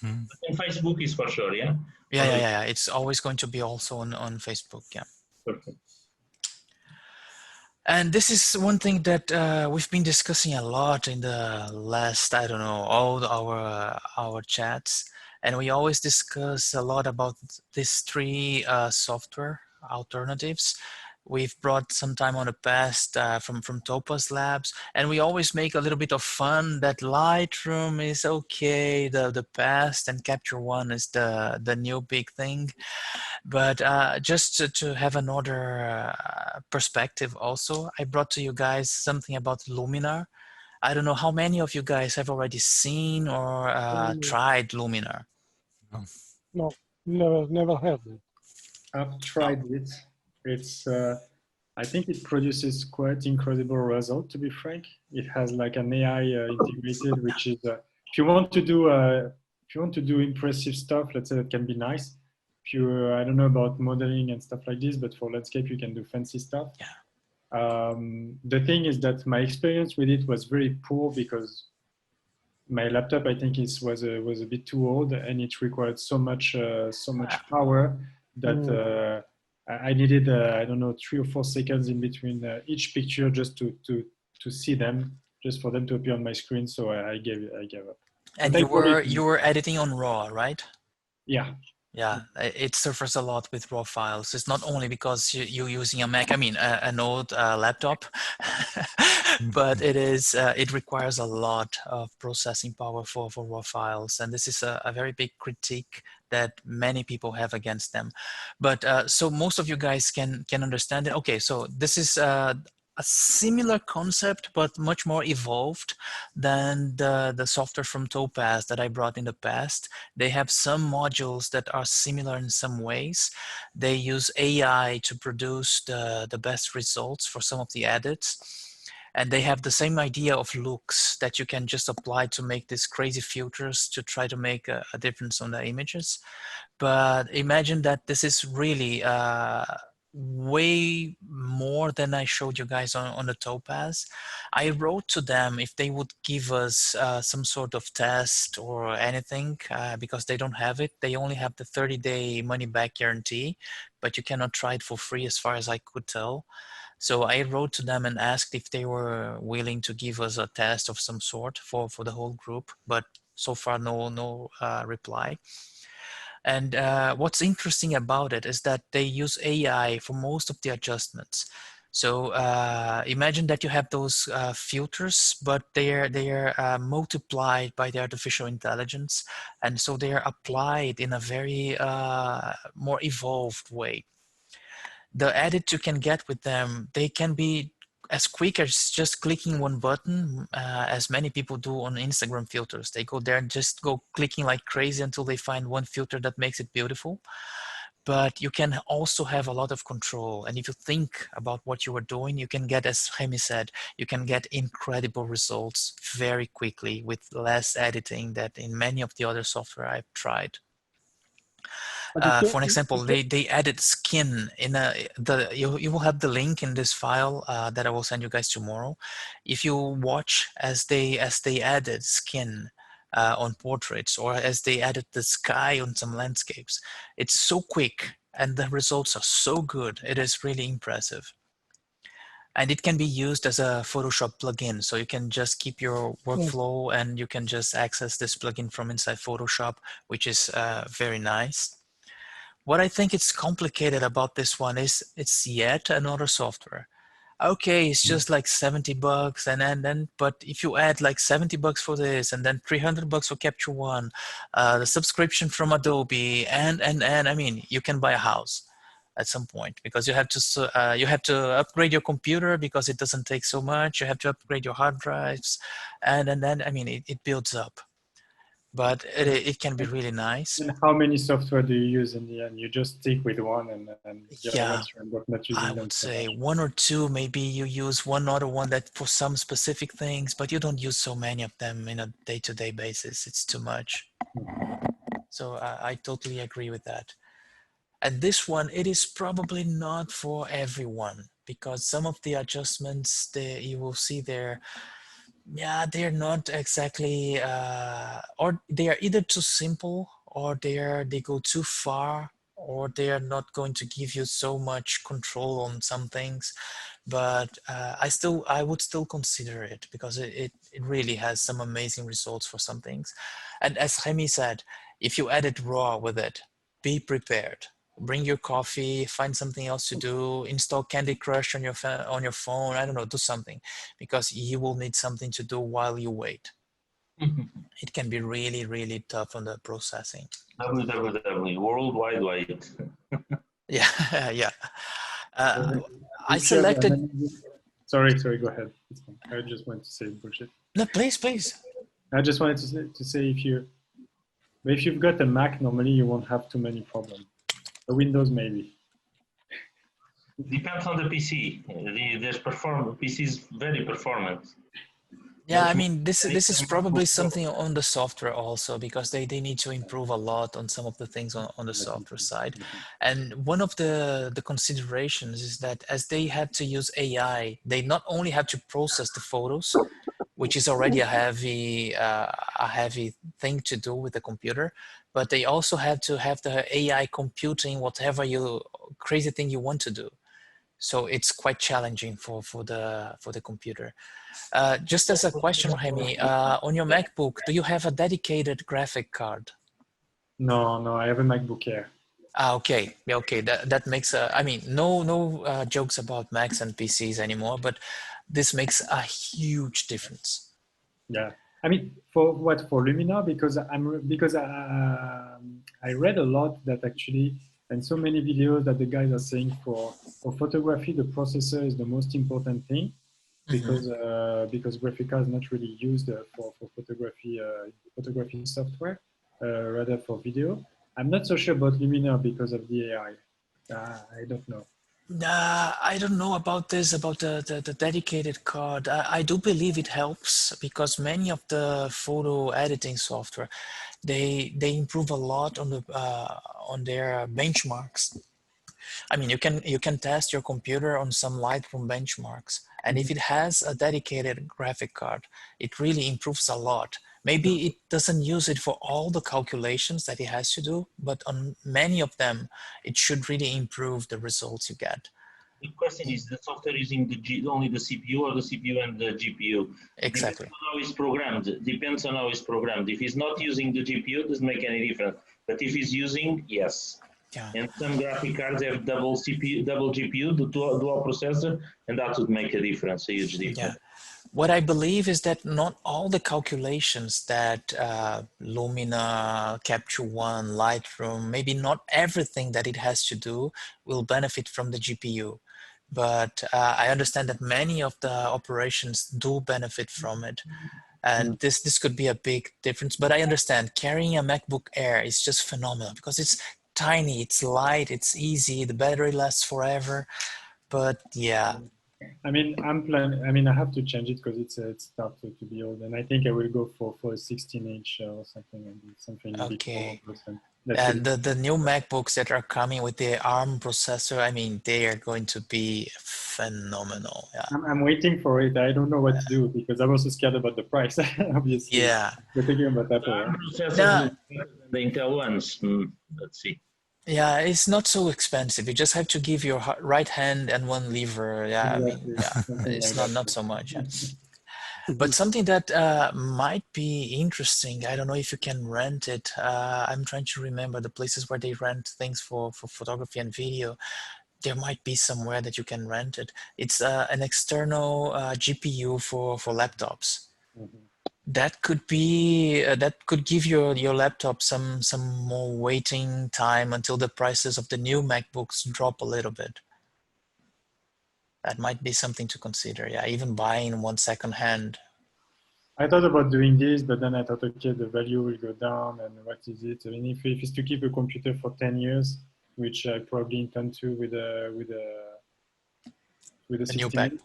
And Facebook is for sure, yeah? Yeah. It's always going to be also on Facebook, yeah. Perfect. And this is one thing that we've been discussing a lot in the last, I don't know, all our chats. And we always discuss a lot about these 3 software alternatives. We've brought some time on the past from Topaz Labs, and we always make a little bit of fun that Lightroom is okay, the past, and CaptureOne is the new big thing. But just to have another perspective also, I brought to you guys something about Luminar. I don't know how many of you guys have already seen or tried Luminar. No, never heard it. I've tried it. It's I think it produces quite incredible result. To be frank, it has like an AI integrated, which is if you want to do impressive stuff, let's say, that can be nice. If you I don't know about modeling and stuff like this, but for landscape you can do fancy stuff. Yeah. The thing is that my experience with it was very poor because my laptop, I think, was a bit too old, and it required so much power that I needed I don't know 3 or 4 seconds in between each picture just to see them, just for them to appear on my screen. So I gave up. And you were editing on RAW, right? Yeah. Yeah, it suffers a lot with RAW files. It's not only because you're using a Mac, I mean, an old laptop, but it requires a lot of processing power for RAW files. And this is a very big critique that many people have against them. But so most of you guys can understand it. Okay, so this is a similar concept, but much more evolved than the software from Topaz that I brought in the past. They have some modules that are similar in some ways. They use AI to produce the best results for some of the edits. And they have the same idea of looks that you can just apply to make these crazy filters to try to make a difference on the images. But imagine that this is really way more than I showed you guys on the Topaz. I wrote to them if they would give us some sort of test or anything because they don't have it. They only have the 30-day money-back guarantee, but you cannot try it for free as far as I could tell. So I wrote to them and asked if they were willing to give us a test of some sort for the whole group, but so far no reply. And what's interesting about it is that they use AI for most of the adjustments. So imagine that you have those filters, but they are multiplied by the artificial intelligence, and so they are applied in a very more evolved way. The edit you can get with them, they can be as quick as just clicking one button, as many people do on Instagram filters. They go there and just go clicking like crazy until they find one filter that makes it beautiful. But you can also have a lot of control. And if you think about what you are doing, you can get, as Remy said, you can get incredible results very quickly with less editing than in many of the other software I've tried. For an example, they added skin in you will have the link in this file that I will send you guys tomorrow. If you watch as they added skin on portraits, or as they added the sky on some landscapes, it's so quick and the results are so good. It is really impressive. And it can be used as a Photoshop plugin. So you can just keep your workflow and you can just access this plugin from inside Photoshop, which is very nice. What I think is complicated about this one is it's yet another software. Okay, it's just like $70 and then, but if you add like $70 for this and then $300 for CaptureOne, the subscription from Adobe and I mean, you can buy a house at some point, because you have to upgrade your computer because it doesn't take so much. You have to upgrade your hard drives, and then I mean it builds up. But it can be really nice. And how many software do you use in the end? You just stick with one and the other ones you end up not using I them would so say much. one or two. Maybe you use one other one that for some specific things, but you don't use so many of them in a day-to-day basis. It's too much. So I totally agree with that. And this one, it is probably not for everyone, because some of the adjustments that you will see there, yeah, they're not exactly, or they are either too simple, or they go too far, or they are not going to give you so much control on some things. But I would still consider it, because it really has some amazing results for some things. And as Remy said, if you edit raw with it, be prepared. Bring your coffee, find something else to do, install Candy Crush on your phone, I don't know, do something, because you will need something to do while you wait. It can be really, really tough on the processing. World Wide Wide. Yeah, yeah. I selected. Sorry, go ahead. I just wanted to say bullshit. No, please. I just wanted to say if you've got a Mac, normally you won't have too many problems. The Windows, maybe. Depends on the PC. PC is very performant. Yeah, I mean, this is probably something on the software also, because they need to improve a lot on some of the things on the software side. And one of the considerations is that as they had to use AI, they not only have to process the photos, which is already a heavy thing to do with the computer, but they also have to have the AI computing whatever crazy thing you want to do. So it's quite challenging for the computer. Just as a question, Remy, on your MacBook, do you have a dedicated graphic card? No, I have a MacBook Air. Okay, that makes I mean, no jokes about Macs and PCs anymore, but this makes a huge difference. Yeah, I mean, for Luminar, because I read a lot that actually, and so many videos that the guys are saying for photography, the processor is the most important thing, because graphic card is not really used for photography software, rather for video. I'm not so sure about Luminar because of the AI. I don't know. I don't know about this, about the dedicated card. I do believe it helps, because many of the photo editing software, they improve a lot on their benchmarks. I mean, you can test your computer on some Lightroom benchmarks, and if it has a dedicated graphic card, it really improves a lot. Maybe it doesn't use it for all the calculations that it has to do, but on many of them, it should really improve the results you get. The question is, the software using only the CPU, or the CPU and the GPU? Exactly. Depends on how it's programmed. Depends on how it's programmed. If it's not using the GPU, it doesn't make any difference. But if it's using, yes. Yeah. And some graphic cards have double CPU, double GPU, the dual processor, and that would make a difference, a huge difference. Yeah. What I believe is that not all the calculations that Luminar, CaptureOne, Lightroom, maybe not everything that it has to do will benefit from the GPU. But I understand that many of the operations do benefit from it. And this could be a big difference. But I understand carrying a MacBook Air is just phenomenal because it's tiny, it's light, it's easy, the battery lasts forever. But yeah. I mean, I'm planning. I mean, I have to change it because it's started to be old, and I think I will go for a 16-inch or something like this, something a bit Okay. more. And the new MacBooks that are coming with the ARM processor, I mean, they are going to be phenomenal. Yeah. I'm waiting for it. I don't know what to do because I'm also scared about the price, obviously. Yeah. We're thinking about Apple. ARM processors No. will be better than the Intel ones. Let's see. Yeah, it's not so expensive. You just have to give your right hand and one lever. Yeah, Exactly. I mean, yeah, Something it's like not that. so much. Yeah. But something that might be interesting, I don't know if you can rent it. I'm trying to remember the places where they rent things for photography and video. There might be somewhere that you can rent it. It's an external GPU for laptops. Mhm. That could be that could give your laptop some more waiting time until the prices of the new MacBooks drop a little bit. That might be something to consider. Yeah, even buying one second hand. I thought about doing this, but then I thought, okay, the value will go down, and what is it? I mean, if it's to keep a computer for 10 years, which I probably intend to with a A new 16 Mac. inch,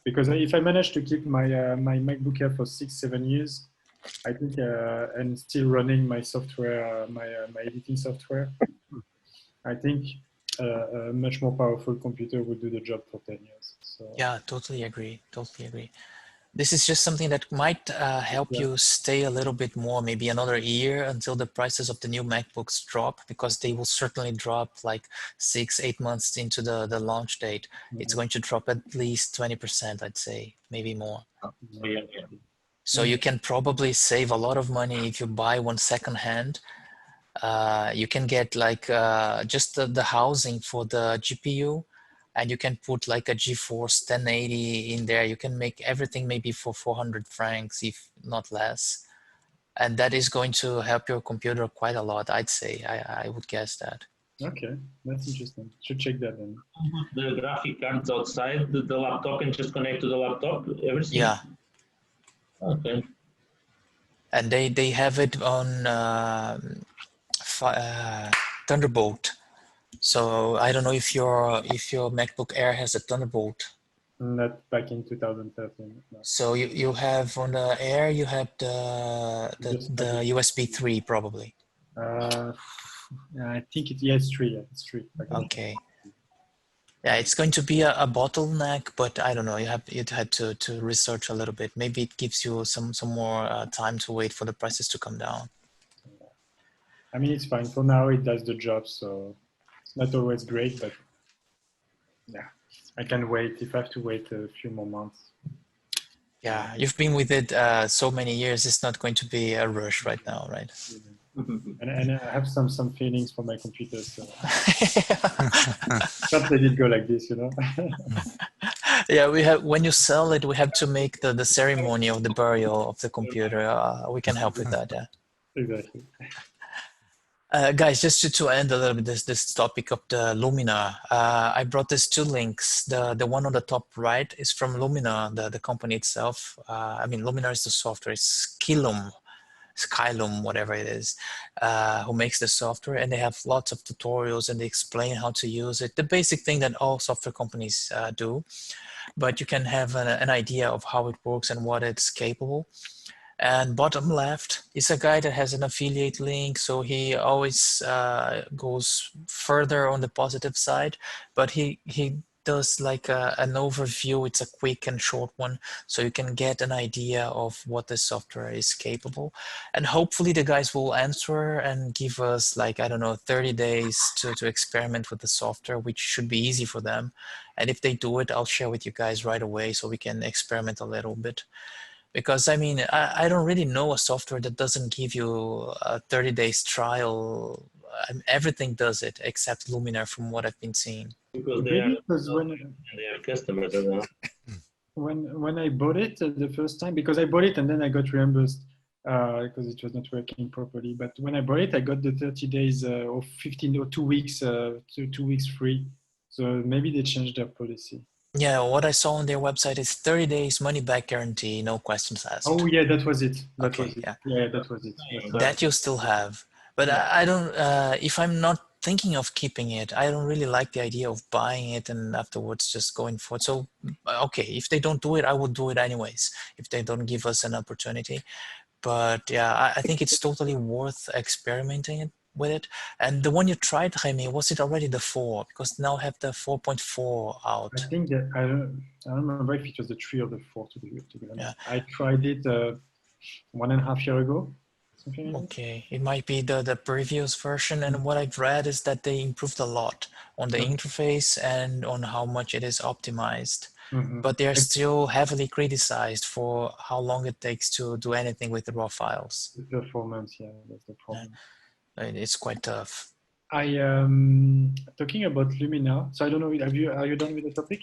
because if I manage to keep my MacBook Air for 6-7 years, I think, and still running my software, my editing software, I think a much more powerful computer would do the job for 10 years. So Yeah, totally agree. Totally agree. This is just something that might help yeah. you stay a little bit more, maybe another year until the prices of the new MacBooks drop, because they will certainly drop like 6-8 months into the launch date. It's going to drop at least 20%, I'd say, maybe more. Yeah. So you can probably save a lot of money if you buy one second hand. You can get like just the housing for the GPU, and you can put like a GeForce 1080 in there. You can make everything maybe for 400 francs, if not less. And that is going to help your computer quite a lot, I'd say. I would guess that. Okay, that's interesting. Should check that then. The graphic cards outside the laptop and just connect to the laptop, everything? Yeah. Okay. And they have it on Thunderbolt. So I don't know if your MacBook Air has a Thunderbolt. Not back in 2013. No. So you have on the Air, you have the USB 3 probably. I think it's 3. Yeah, it's 3. Okay. Yeah, it's going to be a bottleneck, but I don't know. You'd had to research a little bit. Maybe it gives you some more time to wait for the prices to come down. I mean, it's fine for now. It does the job, so it's not always great, but yeah, I can wait if I have to wait a few more months. Yeah, you've been with it so many years. It's not going to be a rush right now, right? And I have some feelings for my computer, so can't let it go like this, you know. Yeah, we have. When you sell it, we have to make the ceremony of the burial of the computer. We can help with that. Yeah. Exactly. Guys, just to end a little bit this topic of the Luminar, I brought these 2 links. The one on the top right is from Luminar, the company itself. I mean, Luminar is the software. It's Skylum, whatever it is, who makes the software, and they have lots of tutorials and they explain how to use it. The basic thing that all software companies do, but you can have an idea of how it works and what it's capable. And bottom left is a guy that has an affiliate link, so he always goes further on the positive side, but he does like an overview. It's a quick and short one, so you can get an idea of what the software is capable. And hopefully the guys will answer and give us like, I don't know, 30 days to experiment with the software, which should be easy for them. And if they do it, I'll share with you guys right away so we can experiment a little bit. Because I mean, I don't really know a software that doesn't give you a 30 days trial everything does it except Luminar from what I've been seeing. Because they Maybe are because and they have customers. I don't know. when I bought it the first time, because I bought it and then I got reimbursed because it was not working properly. But when I bought it, I got the 30 days or 15 or 2 weeks, 2 weeks free. So maybe they changed their policy. Yeah, what I saw on their website is 30 days money back guarantee, no questions asked. Oh yeah, that was it. That Okay, was it. yeah. Yeah, that was it. That you still have. But Yeah. I don't, if I'm not thinking of keeping it, I don't really like the idea of buying it and afterwards just going for it. So, okay, if they don't do it, I would do it anyways, if they don't give us an opportunity. But yeah, I think it's totally worth experimenting with it. And the one you tried, Jaime, was it already the 4? Because now I have the 4.4 out. I think that I don't remember if it was the 3 or the 4 to be honest. Yeah. I tried it 1.5 years ago. Something like Okay, it might be the previous version, and what I've read is that they improved a lot on the interface and on how much it is optimized. But they're still heavily criticized for how long it takes to do anything with the raw files. The performance, yeah, that's the problem. It's quite tough. I talking about Luminar. So I don't know. Are you done with the topic?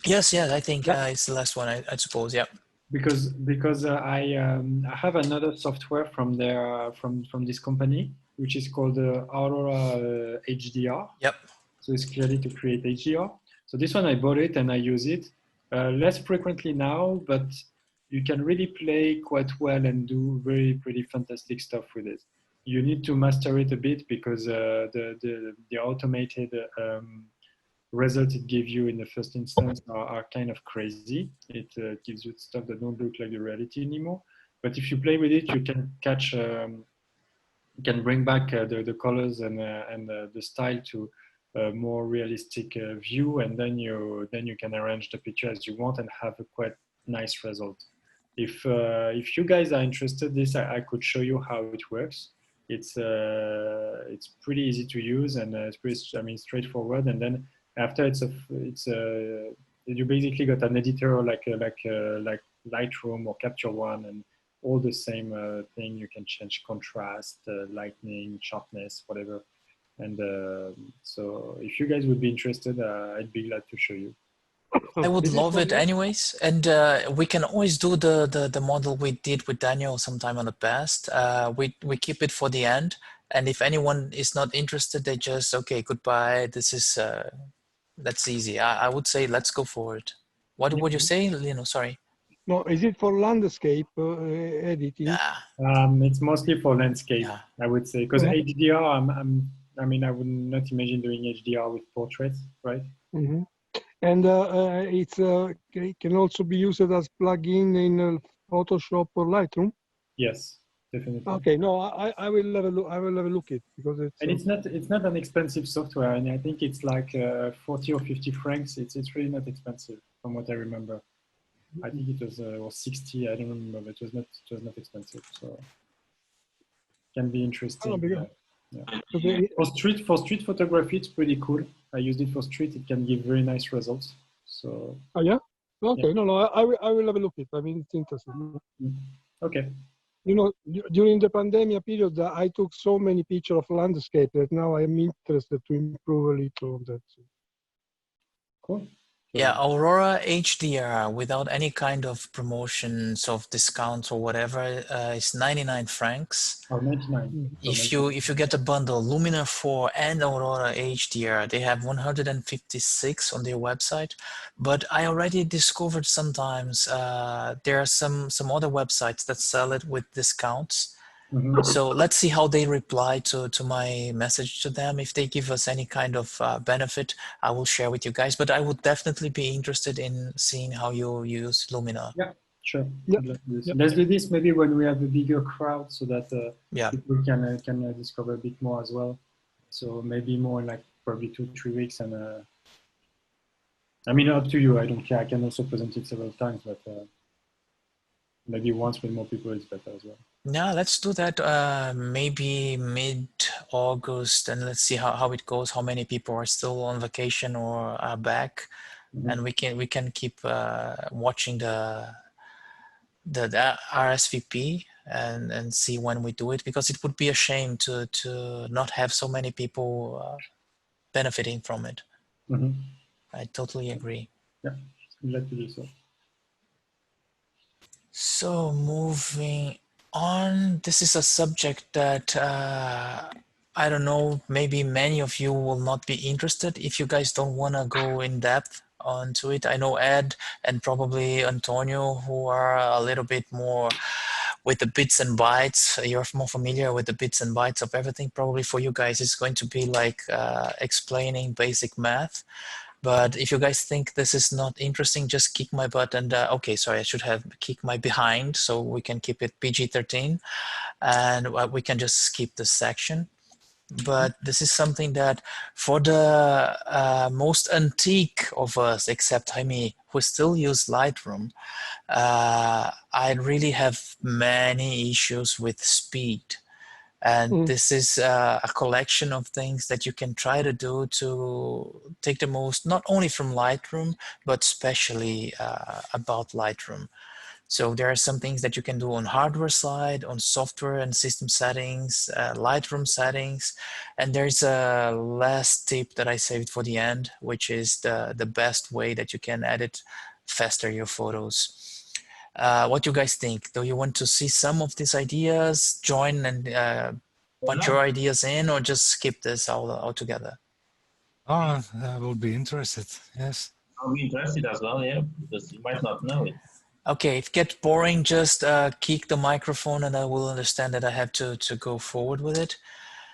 Yes, I think it's the last one. I suppose, yeah. Because I have another software from this company, which is called Aurora Hdr. Yep. So it's clearly to create HDR. So this one I bought it and I use it less frequently now, but you can really play quite well and do pretty fantastic stuff with it. You need to master it a bit because the automated results it gives you in the first instance are kind of crazy. It gives you stuff that don't look like the reality anymore. But if you play with it, you can catch, you can bring back the colors and the style to a more realistic view, and then you can arrange the picture as you want and have a quite nice result. If you guys are interested, I could show you how it works. It's pretty easy to use and it's pretty straightforward. And then after you basically got an editor like Lightroom or CaptureOne and all the same thing. You can change contrast, lighting, sharpness, whatever. And so if you guys would be interested, I'd be glad to show you. I would love it anyways. And we can always do the model we did with Daniel sometime in the past. We keep it for the end. And if anyone is not interested, they just, okay, goodbye. This is, that's easy. I would say, let's go for it. What would you say, Lino? Sorry. No, is it for landscape editing? Yeah. It's mostly for landscape, I would say, because HDR, I would not imagine doing HDR with portraits, right? Mm-hmm. And it can also be used as plugin in Photoshop or Lightroom. Yes, definitely. Okay, no, I will have a look. I will have a look at it because it's not an expensive software, and I think it's like 40 or 50 francs. It's really not expensive from what I remember. I think it was or 60. I don't remember, but it was not expensive. So can be interesting. Yeah. For street photography, it's pretty cool. I used it for street. It can give very nice results. So. Oh yeah. Okay. Yeah. No. I will have a look at it. I mean, it's interesting. Okay. You know, during the pandemic period, I took so many pictures of landscape that now I'm interested to improve a little on that. Cool. Yeah, Aurora Hdr without any kind of promotions of discounts or whatever is 99 francs. Oh, 99. If you get a bundle, Luminar 4 and Aurora Hdr, they have 156 on their website. But I already discovered sometimes there are some other websites that sell it with discounts. Mm-hmm. So let's see how they reply to my message to them. If they give us any kind of benefit, I will share with you guys. But I would definitely be interested in seeing how you use Luminar. Yeah, sure. Yep. Let's do this maybe when we have a bigger crowd so that people can discover a bit more as well. So maybe more in like probably 2-3 weeks. And I mean, up to you. I don't care. I can also present it several times, but maybe once with more people is better as well. Yeah, let's do that maybe mid-August, and let's see how it goes, how many people are still on vacation or are back. Mm-hmm. And we can keep watching the the RSVP and see when we do it, because it would be a shame to not have so many people benefiting from it. Mm-hmm. I totally agree. Yeah, I'm glad to do so. So moving on, this is a subject that I don't know, maybe many of you will not be interested if you guys don't want to go in depth onto it. I know Ed and probably Antonio, who are a little bit more with the bits and bytes. You're more familiar with the bits and bytes of everything. Probably for you guys, it's going to be like explaining basic math. But if you guys think this is not interesting, just kick my butt and, okay, sorry, I should have kicked my behind so we can keep it PG-13 and we can just skip this section. But this is something that for the most antique of us, except Jaime, who still use Lightroom, I really have many issues with speed. And this is a collection of things that you can try to do to take the most, not only from Lightroom, but especially about Lightroom. So there are some things that you can do on hardware side, on software and system settings, Lightroom settings. And there's a last tip that I saved for the end, which is the best way that you can edit faster your photos. What you guys think? Do you want to see some of these ideas, join and punch your ideas in, or just skip this altogether? Oh, I would be interested, yes. I'll be interested as well, yeah, because you might not know it. Okay, if it gets boring, just kick the microphone and I will understand that I have to go forward with it.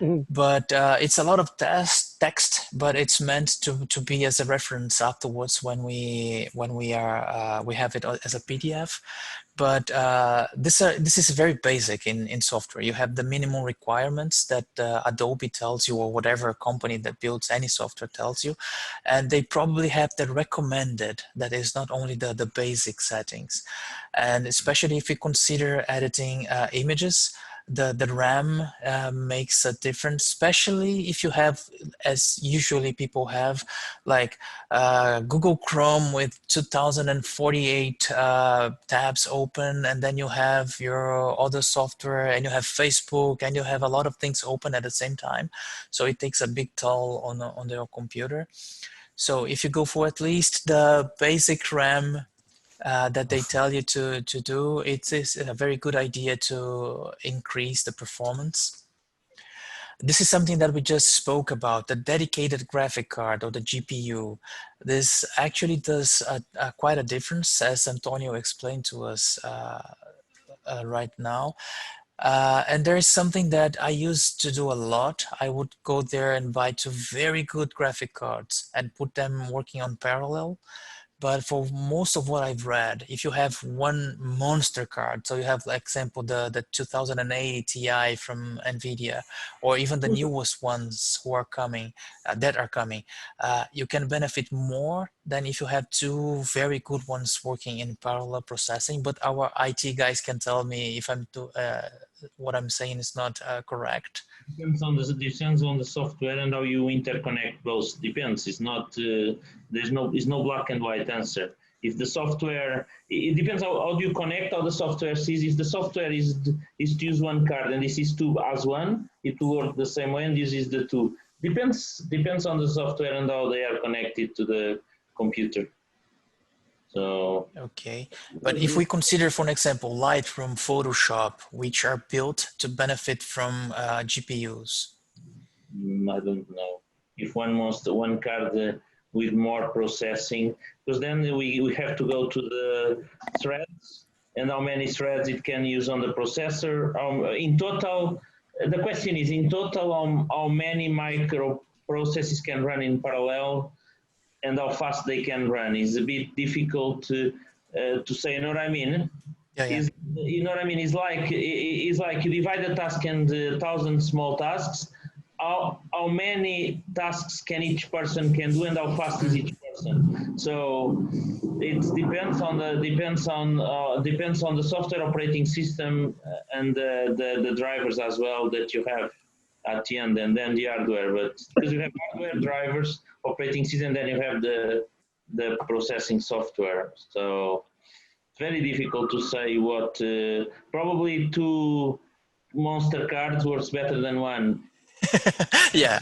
But it's a lot of text, but it's meant to be as a reference afterwards when we have it as a PDF. But this is very basic in software. You have the minimum requirements that Adobe tells you, or whatever company that builds any software tells you, and they probably have the recommended, that is not only the basic settings. And especially if you consider editing images, the RAM makes a difference, especially if you have, as usually people have, like Google Chrome with 2048 tabs open, and then you have your other software, and you have Facebook, and you have a lot of things open at the same time. So it takes a big toll on your computer. So if you go for at least the basic RAM that they tell you to do, it is a very good idea to increase the performance. This is something that we just spoke about, the dedicated graphic card or the GPU. This actually does quite a difference, as Antonio explained to us right now. And there is something that I used to do a lot. I would go there and buy two very good graphic cards and put them working on parallel. But for most of what I've read, if you have one monster card, so you have, like, example, the 2008 Ti from NVIDIA, or even the newest ones who are coming, you can benefit more than if you have two very good ones working in parallel processing. But our IT guys can tell me if what I'm saying is not correct. Depends on the software and how you interconnect both. Depends. It's not there's no black and white answer. If the software, it depends how do you connect, how the software sees. If the software is to use one card and this is two as one, it will work the same way, and this is the two. Depends on the software and how they are connected to the computer. So okay, but if we consider, for an example, Lightroom, Photoshop, which are built to benefit from GPUs. I don't know if one wants one card with more processing, because then we have to go to the threads and how many threads it can use on the processor. In total, the question is, in total, how many microprocesses can run in parallel and how fast they can run is a bit difficult to say. You know what I mean? Yeah. You know what I mean? It's like you divide the task into 1,000 small tasks. How many tasks can each person can do, and how fast is each person? So it depends on the software operating system and the drivers as well that you have at the end, and then the hardware. But because you have hardware, drivers, operating system, then you have the processing software. So very difficult to say what. Probably 2 monster cards works better than one. Yeah,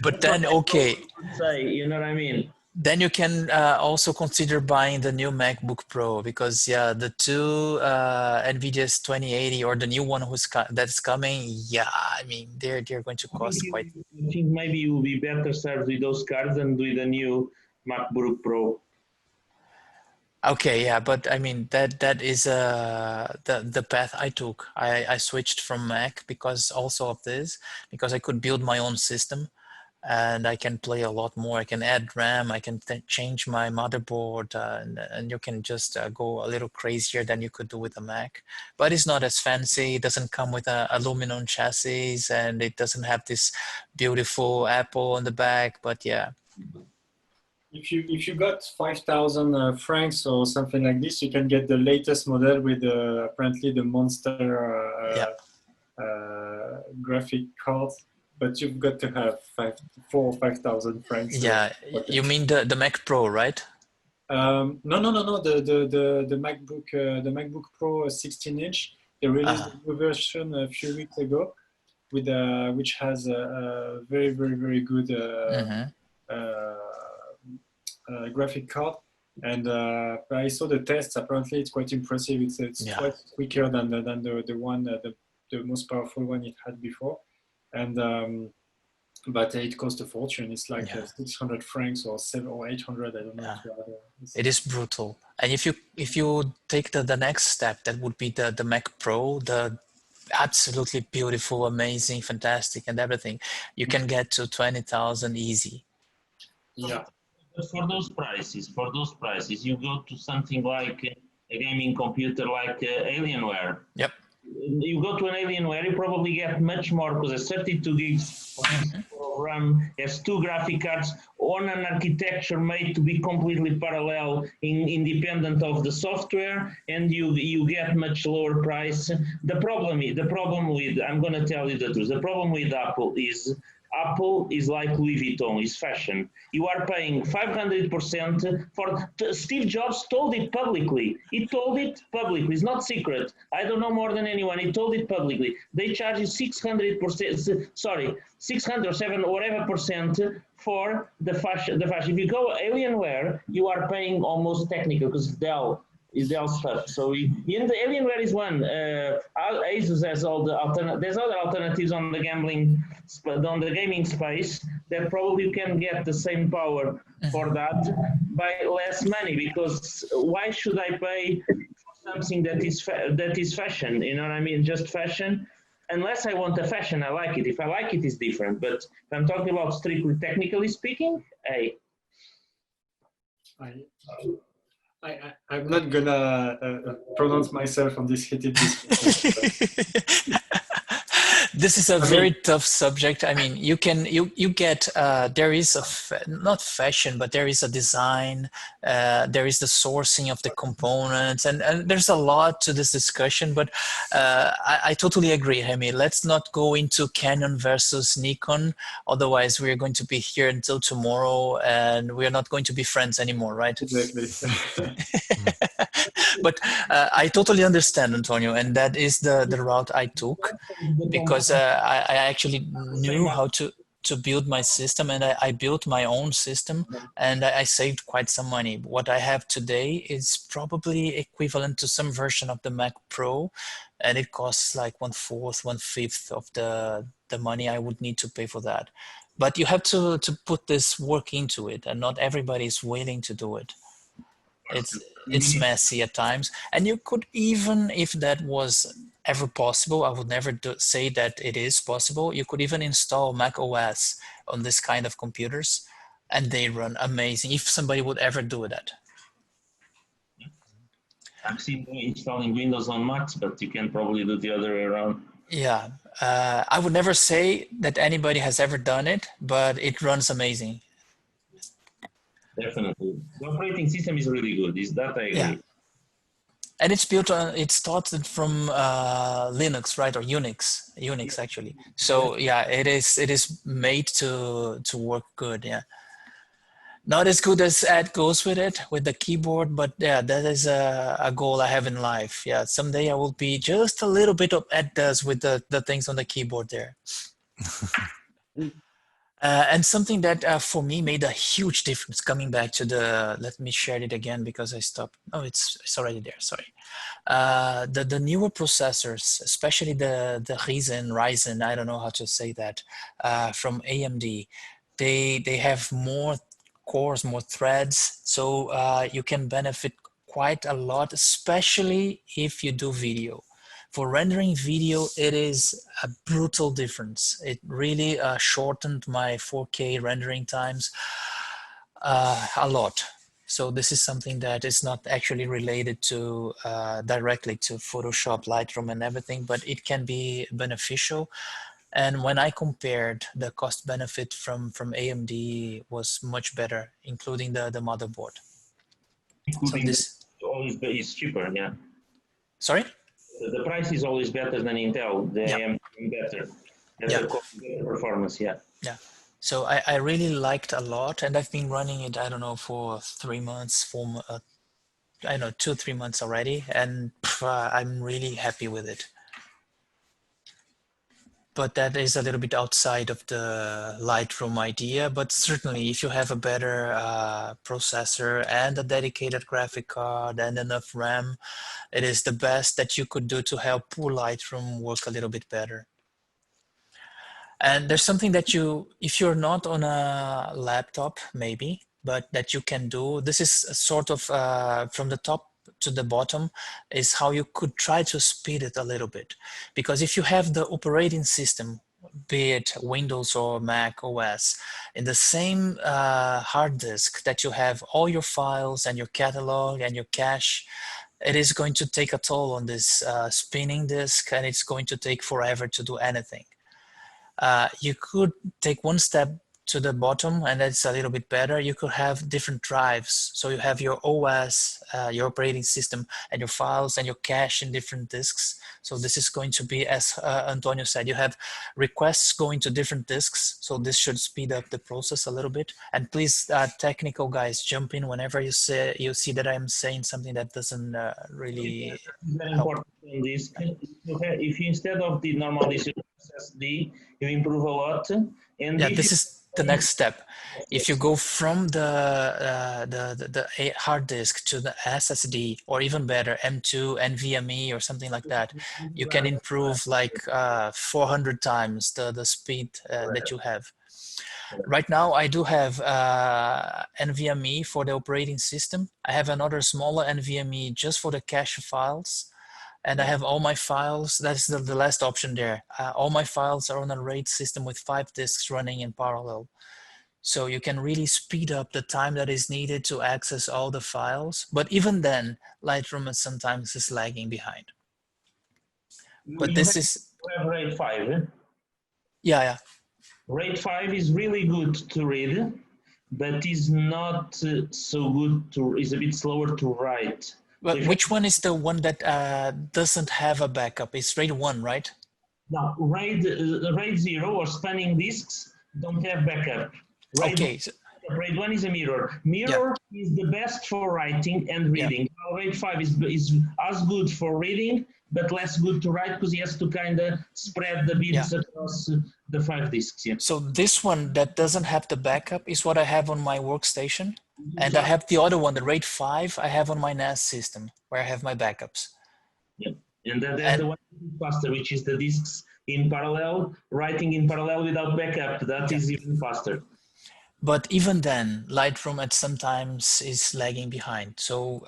but then okay. Say, you know what I mean? Then you can also consider buying the new MacBook Pro, because yeah, the two NVIDIA's 2080 or the new one that's coming, yeah, I mean they're going to cost quite. I think maybe you will be better served with those cards than with the new MacBook Pro. Okay, yeah, but I mean that is the path I took. I switched from Mac because also of this, because I could build my own system. And I can play a lot more. I can add RAM, I can change my motherboard, and you can just go a little crazier than you could do with a Mac. But it's not as fancy. It doesn't come with a aluminum chassis, and it doesn't have this beautiful Apple on the back. But yeah. If you got 5,000 francs or something like this, you can get the latest model with apparently the monster graphic card. But you've got to have 4,000 or 5,000 francs. Yeah, you mean the Mac Pro, right? No. The MacBook Pro 16-inch. They released a new version a few weeks ago, with which has a very very good graphic card. And I saw the tests. Apparently, it's quite impressive. It's quite quicker than the one the most powerful one it had before. And but it costs a fortune. It's like 600 francs or 700 or 800. I don't know. It is brutal. And if you take the next step, that would be the Mac Pro, the absolutely beautiful, amazing, fantastic, and everything. You can get to 20,000 easy. Yeah. But for those prices, you go to something like a gaming computer like Alienware. Yep. You go to an Alienware, you probably get much more, because it's 32 gigs of RAM, has 2 graphic cards on an architecture made to be completely parallel, independent of the software, and you get much lower price. The problem with, I'm going to tell you the truth, the problem with Apple is like Louis Vuitton, is fashion. You are paying 500% for. Steve Jobs told it publicly. He told it publicly. It's not secret. I don't know more than anyone. He told it publicly. They charge you 600%. Sorry, 600 or 7 or whatever percent for the fashion. If you go Alienware, you are paying almost technical, because Dell stuff. So in the Alienware is one. Asus has all the there's other alternatives on the gaming space that probably you can get the same power for that by less money. Because why should I pay for something that is fashion? You know what I mean? Just fashion. Unless I want a fashion, I like it. If I like it, it's different. But if I'm talking about strictly technically speaking, hey. I'm not gonna pronounce myself on this heated discussion. This is a very tough subject. I mean, you get there is not fashion, but there is a design. There is the sourcing of the components, and there's a lot to this discussion. But I totally agree, Remy. Let's not go into Canon versus Nikon. Otherwise, we are going to be here until tomorrow, and we are not going to be friends anymore, right? Exactly. But I totally understand, Antonio, and that is the route I took, because I actually knew how to build my system, and I built my own system, and I saved quite some money. What I have today is probably equivalent to some version of the Mac Pro, and it costs like 1/4, 1/5 of the money I would need to pay for that. But you have to put this work into it, and not everybody is willing to do it. It's messy at times, and you could, even if that was ever possible, I would never say that it is possible, you could even install Mac OS on this kind of computers, and they run amazing, if somebody would ever do that. I've seen installing Windows on Macs, but you can probably do the other way around. Yeah, I would never say that anybody has ever done it, but it runs amazing. Definitely. The operating system is really good. Is that I agree. Yeah. And it's built on, it started from Linux, right? Or Unix actually. So yeah, it is made to work good. Yeah. Not as good as Ed goes with it, with the keyboard, but yeah, that is a goal I have in life. Yeah, someday I will be just a little bit of Ed does with the things on the keyboard there. And something that for me made a huge difference, coming back to the, let me share it again because I stopped. Oh, it's already there, sorry. The newer processors, especially the Ryzen, I don't know how to say that, from AMD, they have more cores, more threads, so you can benefit quite a lot, especially if you do video. For rendering video, it is a brutal difference. It really shortened my 4K rendering times a lot. So this is something that is not actually related to directly to Photoshop, Lightroom and everything, but it can be beneficial. And when I compared, the cost benefit from AMD was much better, including the motherboard. So this always is cheaper, yeah. Sorry? The price is always better than Intel. The AMD better performance, yeah. Yeah. So I really liked a lot, and I've been running it, I don't know, for 3 months, I don't know, 2 or 3 months already, and I'm really happy with it. But that is a little bit outside of the Lightroom idea, but certainly if you have a better processor and a dedicated graphic card and enough RAM, it is the best that you could do to help Lightroom work a little bit better. And there's something that if you're not on a laptop, maybe, but that you can do, this is sort of from the top to the bottom, is how you could try to speed it a little bit. Because if you have the operating system, be it Windows or Mac OS, in the same hard disk that you have all your files and your catalog and your cache, it is going to take a toll on this spinning disk, and it's going to take forever to do anything. You could take one step to the bottom, and that's a little bit better. You could have different drives. So you have your OS, your operating system, and your files and your cache in different disks. So this is going to be, as Antonio said, you have requests going to different disks. So this should speed up the process a little bit. And please, technical guys, jump in whenever you see that I'm saying something that doesn't really very important in this. If you instead of the normal SSD, you improve a lot. And yeah, this is the next step. If you go from the hard disk to the SSD, or even better, M2, NVMe, or something like that, you can improve like 400 times the speed that you have. Right now, I do have NVMe for the operating system. I have another smaller NVMe just for the cache files. And I have all my files, that's the last option there. All my files are on a RAID system with 5 disks running in parallel. So you can really speed up the time that is needed to access all the files. But even then, Lightroom sometimes is lagging behind. But this is... You have RAID 5, Yeah. RAID 5 is really good to read, but is not so good is a bit slower to write. But which one is the one that doesn't have a backup? It's RAID 1, right? No, RAID 0 or spanning disks don't have backup. RAID 1 is a mirror. Mirror is the best for writing and reading. Yeah. RAID 5 is as good for reading, but less good to write because he has to kind of spread the bits across the 5 disks. Yeah. So this one that doesn't have the backup is what I have on my workstation. And I have the other one, the RAID 5, I have on my NAS system where I have my backups. Yeah. And then there's the one faster, which is the disks in parallel, writing in parallel without backup. That is even faster. But even then, Lightroom at sometimes is lagging behind. So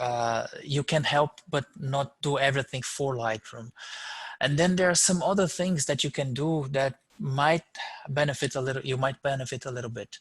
you can help, but not do everything for Lightroom. And then there are some other things that you can do that might benefit a little, you might benefit a little bit.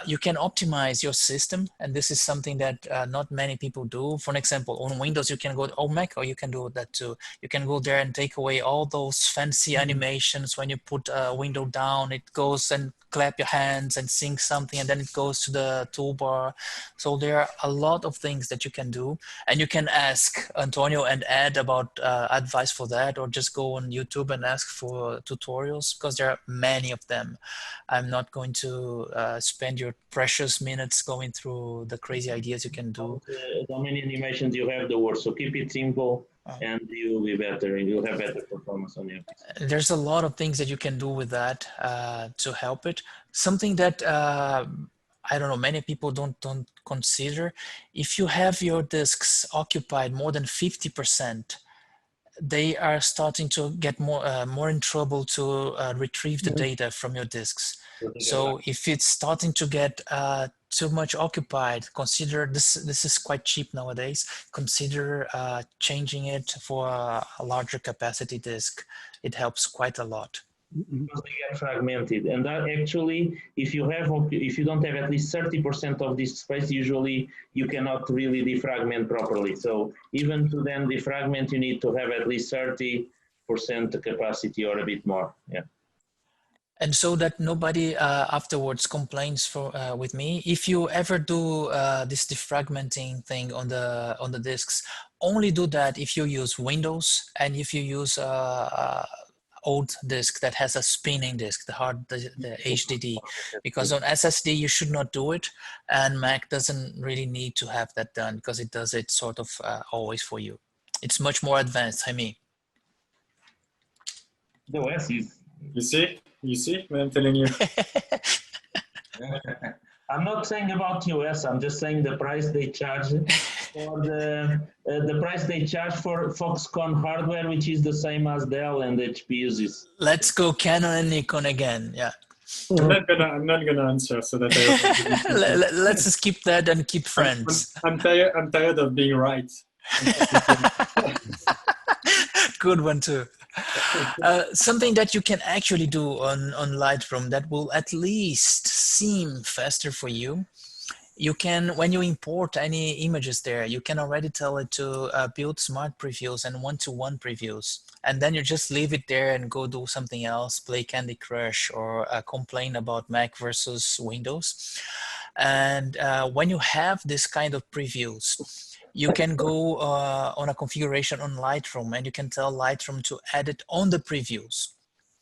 You can optimize your system, and this is something that not many people do. For example, on Windows, you can go to Mac, or you can do that too. You can go there and take away all those fancy animations. When you put a window down, it goes and clap your hands and sing something, and then it goes to the toolbar. So there are a lot of things that you can do, and you can ask Antonio and Ed about advice for that, or just go on YouTube and ask for tutorials, because there are many of them. I'm not going to spend your precious minutes going through the crazy ideas you can do. How many animations you have the worse, so keep it simple and you'll be better, and you'll have better performance on your PC. There's a lot of things that you can do with that to help it. Something that I don't know, many people don't consider. If you have your disks occupied more than 50%, they are starting to get more in trouble to retrieve the data from your disks. So if it's starting to get too much occupied, consider this. This is quite cheap nowadays. Consider changing it for a larger capacity disk. It helps quite a lot. Because they get fragmented, and that actually, if you don't have at least 30% of this space, usually you cannot really defragment properly. So even to then defragment, you need to have at least 30% capacity or a bit more. Yeah. And so that nobody afterwards complains with me, if you ever do this defragmenting thing on the disks, only do that if you use Windows and if you use old disk that has a spinning disk, the HDD, because on SSD you should not do it, and Mac doesn't really need to have that done because it does it sort of always for you. It's much more advanced, I mean. The OS is. You see what I'm telling you? I'm not saying about US. I'm just saying the price they charge for the price they charge for Foxconn hardware, which is the same as Dell and HP uses. Let's go Canon and Nikon again. Yeah. I'm not gonna answer so that let's skip that and keep friends. I'm tired of being right. Good one too. Something that you can actually do on Lightroom that will at least seem faster for you. You can, when you import any images there, you can already tell it to build smart previews and one-to-one previews. And then you just leave it there and go do something else, play Candy Crush or complain about Mac versus Windows. And when you have this kind of previews, you can go on a configuration on Lightroom and you can tell Lightroom to add it on the previews.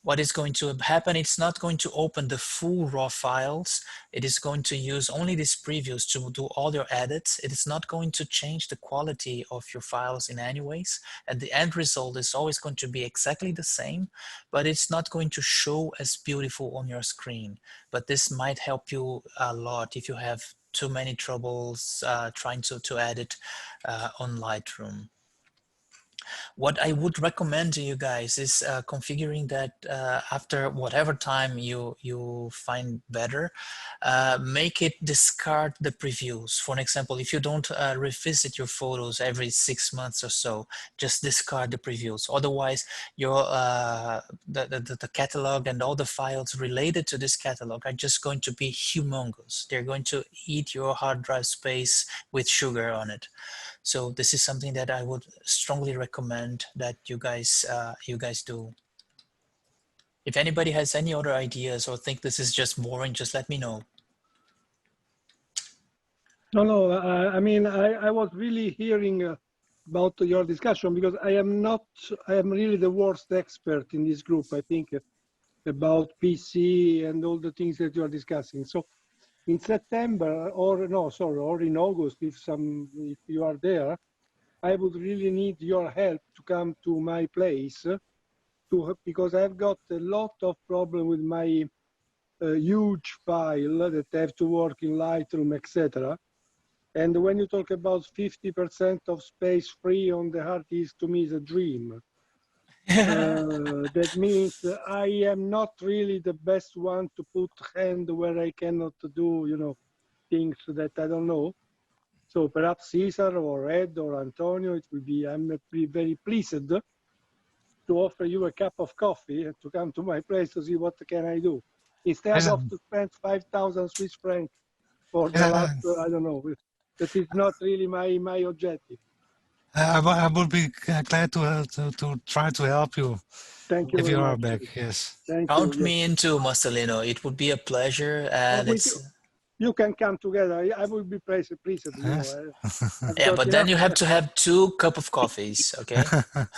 What is going to happen, it's not going to open the full raw files. It is going to use only these previews to do all your edits. It is not going to change the quality of your files in any ways. And the end result is always going to be exactly the same, but it's not going to show as beautiful on your screen. But this might help you a lot if you have too many troubles trying to edit on Lightroom. What I would recommend to you guys is configuring that after whatever time you find better, make it discard the previews. For an example, if you don't revisit your photos every 6 months or so, just discard the previews. Otherwise, your the catalog and all the files related to this catalog are just going to be humongous. They're going to eat your hard drive space with sugar on it. So this is something that I would strongly recommend that you guys do. If anybody has any other ideas or think this is just boring, just let me know. No, I mean, I was really hearing about your discussion because I am really the worst expert in this group, I think, about PC and all the things that you are discussing. So in September or in August, if you are there, I would really need your help to come to my place because I've got a lot of problem with my huge file that have to work in Lightroom, etc. And when you talk about 50% of space free on the hard disk, to me is a dream. That means I am not really the best one to put hand where I cannot do, things that I don't know. So perhaps Cesar or Ed or Antonio, I'm very pleased to offer you a cup of coffee and to come to my place to see what can I do. Instead of to spend 5,000 Swiss francs for the last, I don't know, that is not really my objective. I would be glad to try to help you. Thank you. If you are much. back, yes. Count me in too, Marcelino. It would be a pleasure, and you can come together. I will be pleased. Yes. Yeah, but then you have to have 2 cups of coffees, okay?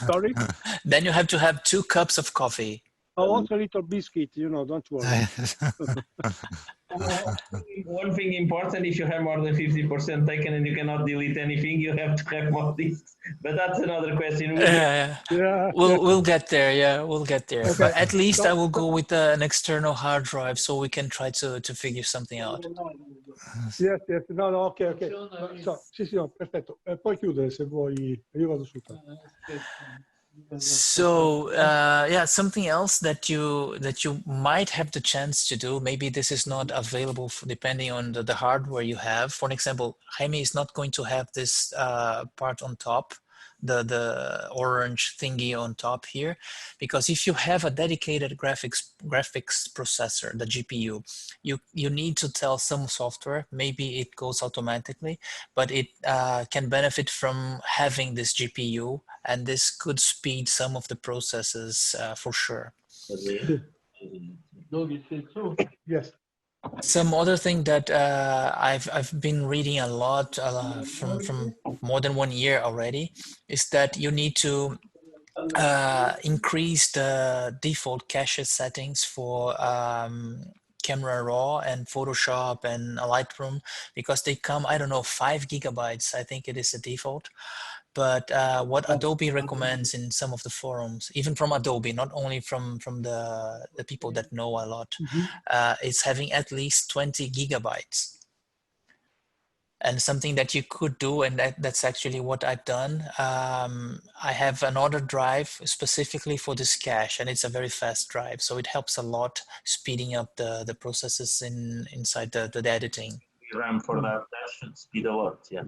Sorry? Then you have to have 2 cups of coffee. Also a little biscuit, you know, don't worry. One thing important, if you have more than 50% taken and you cannot delete anything, you have to have more disks. But that's another question. Yeah. Yeah. We'll get there. Yeah, we'll get there. Okay. But at least So- I will go with an external hard drive so we can try to figure something out. Yes, yes. No, no, ok. So, sì, no, perfetto. Puoi chiudere se vuoi, io vado su. So yeah, something else that you might have the chance to do. Maybe this is not available depending on the hardware you have. For example, Jaime is not going to have this part on top, the orange thingy on top here, because if you have a dedicated graphics processor, the GPU, you need to tell some software. Maybe it goes automatically, but it can benefit from having this GPU, and this could speed some of the processes for sure. Yes. Some other thing that I've been reading a lot from more than 1 year already is that you need to increase the default cache settings for Camera Raw and Photoshop and Lightroom, because they come, I don't know, 5 gigabytes. I think it is the default. But what Adobe recommends in some of the forums, even from Adobe, not only from the people that know a lot, is having at least 20 gigabytes. And something that you could do, and that's actually what I've done. I have another drive specifically for this cache, and it's a very fast drive. So it helps a lot speeding up the processes inside the editing. RAM for that should speed a lot, yeah.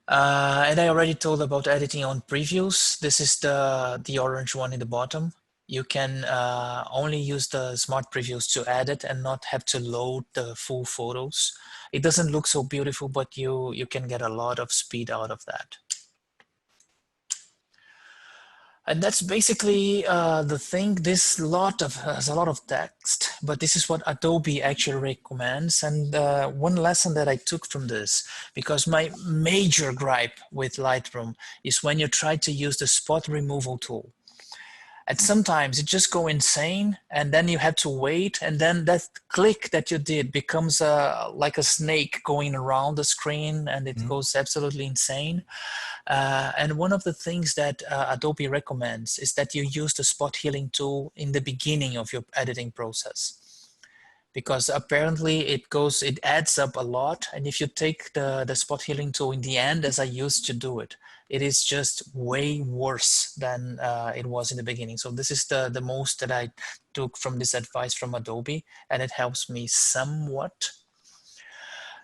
And I already told about editing on previews. This is the orange one in the bottom. You can only use the smart previews to edit and not have to load the full photos. It doesn't look so beautiful, but you can get a lot of speed out of that. And that's basically the thing. This has a lot of text, but this is what Adobe actually recommends. And one lesson that I took from this, because my major gripe with Lightroom is when you try to use the spot removal tool. And sometimes it just go insane, and then you have to wait, and then that click that you did becomes like a snake going around the screen, and it goes absolutely insane. And one of the things that Adobe recommends is that you use the spot healing tool in the beginning of your editing process, because apparently it adds up a lot. And if you take the spot healing tool in the end, as I used to do it, it is just way worse than it was in the beginning. So this is the most that I took from this advice from Adobe, and it helps me somewhat.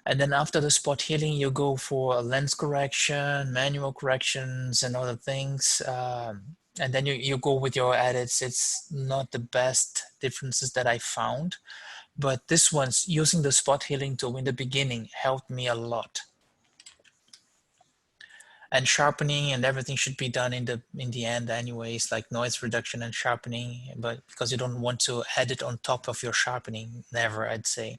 And then after the spot healing, you go for lens correction, manual corrections, and other things. And then you go with your edits. It's not the best differences that I found, but this one's using the spot healing tool in the beginning helped me a lot. And sharpening and everything should be done in the end anyways, like noise reduction and sharpening, but because you don't want to edit on top of your sharpening, never, I'd say.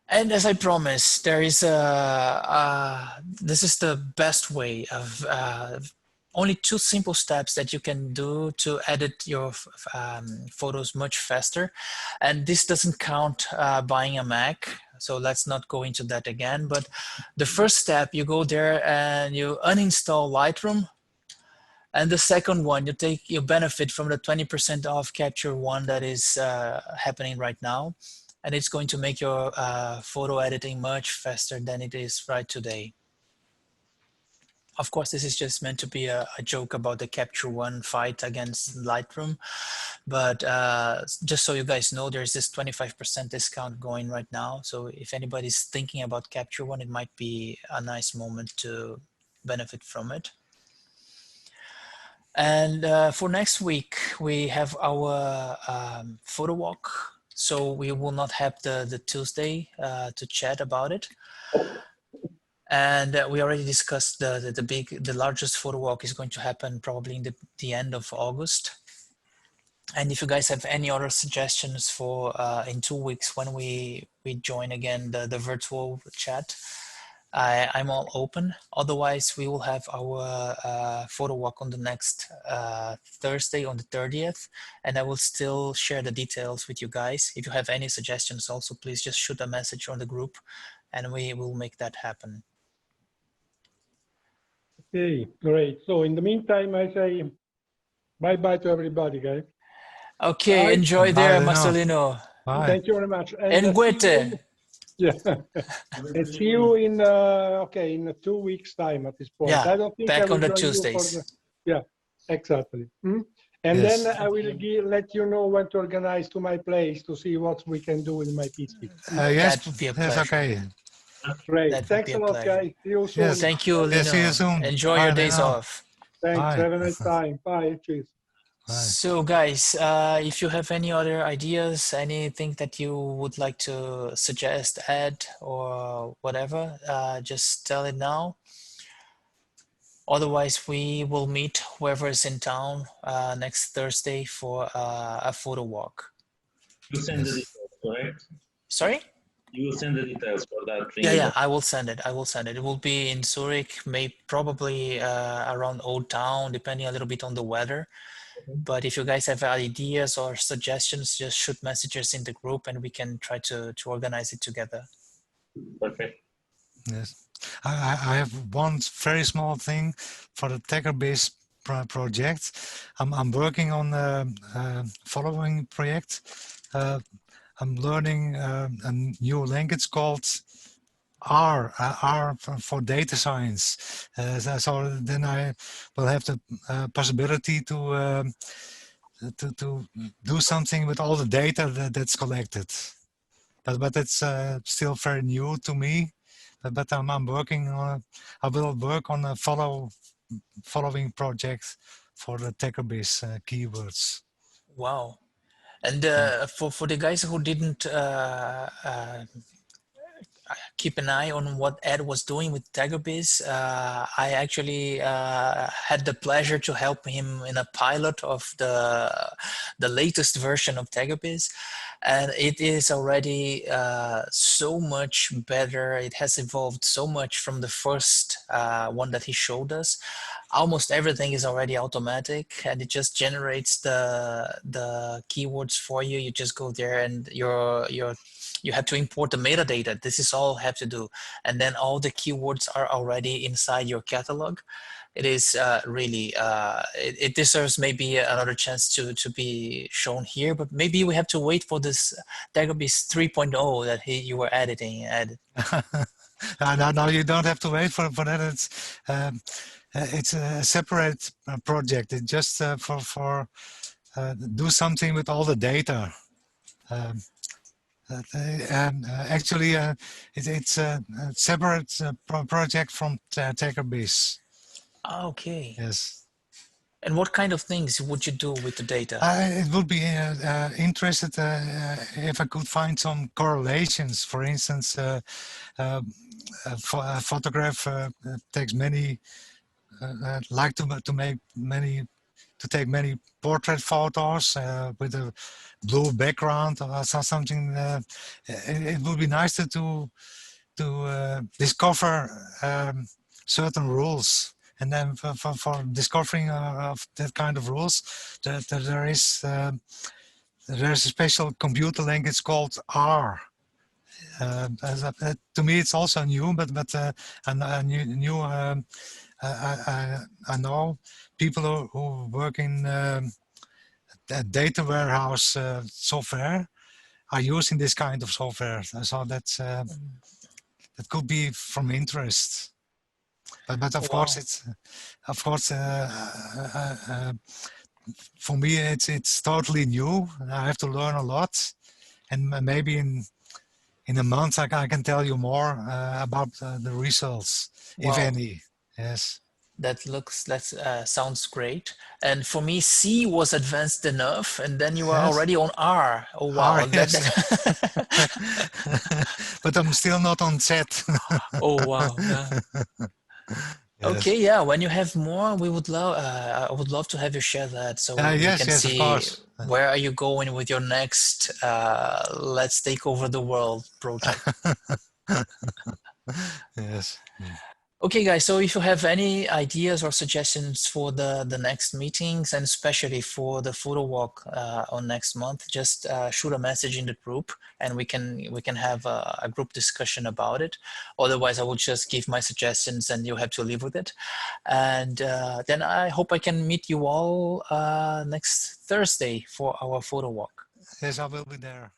And as I promised, there is this is the best way of only 2 simple steps that you can do to edit your photos much faster. And this doesn't count buying a Mac, so let's not go into that again. But the first step, you go there and you uninstall Lightroom. And the second one, you benefit from the 20% off CaptureOne that is happening right now. And it's going to make your photo editing much faster than it is right today. Of course, this is just meant to be a joke about the CaptureOne fight against Lightroom. But just so you guys know, there's this 25% discount going right now. So if anybody's thinking about CaptureOne, it might be a nice moment to benefit from it. And for next week, we have our Photowalk. So we will not have the Tuesday to chat about it. And we already discussed the largest Photowalk is going to happen probably in the end of August. And if you guys have any other suggestions for in 2 weeks when we join again the virtual chat, I'm all open. Otherwise, we will have our photo walk on the next Thursday on the 30th, and I will still share the details with you guys. If you have any suggestions also, please just shoot a message on the group and we will make that happen. Okay, great. So in the meantime, I say bye-bye to everybody, guys. Okay, Bye. enjoy Bye, there, Lino. Marcelino. Bye. Thank you very much. And see you Goethe. in- yeah. And see you in okay, in 2 weeks' time at this point. Yeah, I don't think I back will on the join you for Tuesdays. the, yeah, exactly. Hmm? And Yes. then I will let you know when to organize to my place to see what we can do with my PC. Yes, That would be a yes, pleasure. okay. Great. That would Thanks be a a lot, pleasure. guys. See you soon. Yes. Thank you, Yeah, see you Lino. soon. Enjoy Bye, your days Lino. off. Thanks. Bye. Have a nice time. Bye. Cheers. Bye. So guys, if you have any other ideas, anything that you would like to suggest, add, or whatever, just tell it now. Otherwise, we will meet whoever is in town next Thursday for a photo walk. You send the details, correct? Sorry? You will send the details for that thing. Yeah, I will send it. I will send it. It will be in Zurich, probably around Old Town, depending a little bit on the weather. But if you guys have ideas or suggestions, just shoot messages in the group and we can try to organize it together. Perfect. Yes. I have one very small thing for the Taggerbase project. I'm working on a following project. I'm learning a new language called R for data science. So then I will have the possibility to do something with all the data that's collected. But it's still very new to me. But I'm working on. I will work on a following project for the Taggerbase keywords. Wow. And for the guys who didn't keep an eye on what Ed was doing with Taggerbase, I actually had the pleasure to help him in a pilot of the latest version of Taggerbase, and it is already so much better. It has evolved so much from the first one that he showed us. Almost everything is already automatic, and it just generates the keywords for you. You just go there and you have to import the metadata. This is all you have to do. And then all the keywords are already inside your catalog. It is really, it deserves maybe another chance to be shown here, but maybe we have to wait for this Taggerbase 3.0 that you were editing. No, you don't have to wait for that. It's a separate project. It's just for do something with all the data. Actually, it's a separate project from Taggerbase. Okay. Yes. And what kind of things would you do with the data? It would be interested if I could find some correlations. For instance, a photographer takes many, like to take many portrait photos with a blue background or something. It would be nice to discover certain rules, and then for discovering of that kind of rules, there's a special computer language called R. To me, it's also new, but a new. I know people who work in data warehouse software are using this kind of software, so that could be from interest. But of course, it's for me it's totally new. I have to learn a lot, and maybe in a month I can tell you more about the results, if any. Yes. That sounds great. And for me, C was advanced enough, and then you are already on R. Oh wow! R, yes. But I'm still not on Z. Oh wow! Yeah. Yes. Okay, yeah. When you have more, we would love. I would love to have you share that, so we yes, can yes, see of course. where are you going with your next "Let's Take Over the World" project. Yes. Okay, guys, so if you have any ideas or suggestions for the next meetings, and especially for the photo walk on next month, just shoot a message in the group and we can have a group discussion about it. Otherwise, I will just give my suggestions and you'll have to live with it. And then I hope I can meet you all next Thursday for our photo walk. Yes, I will be there.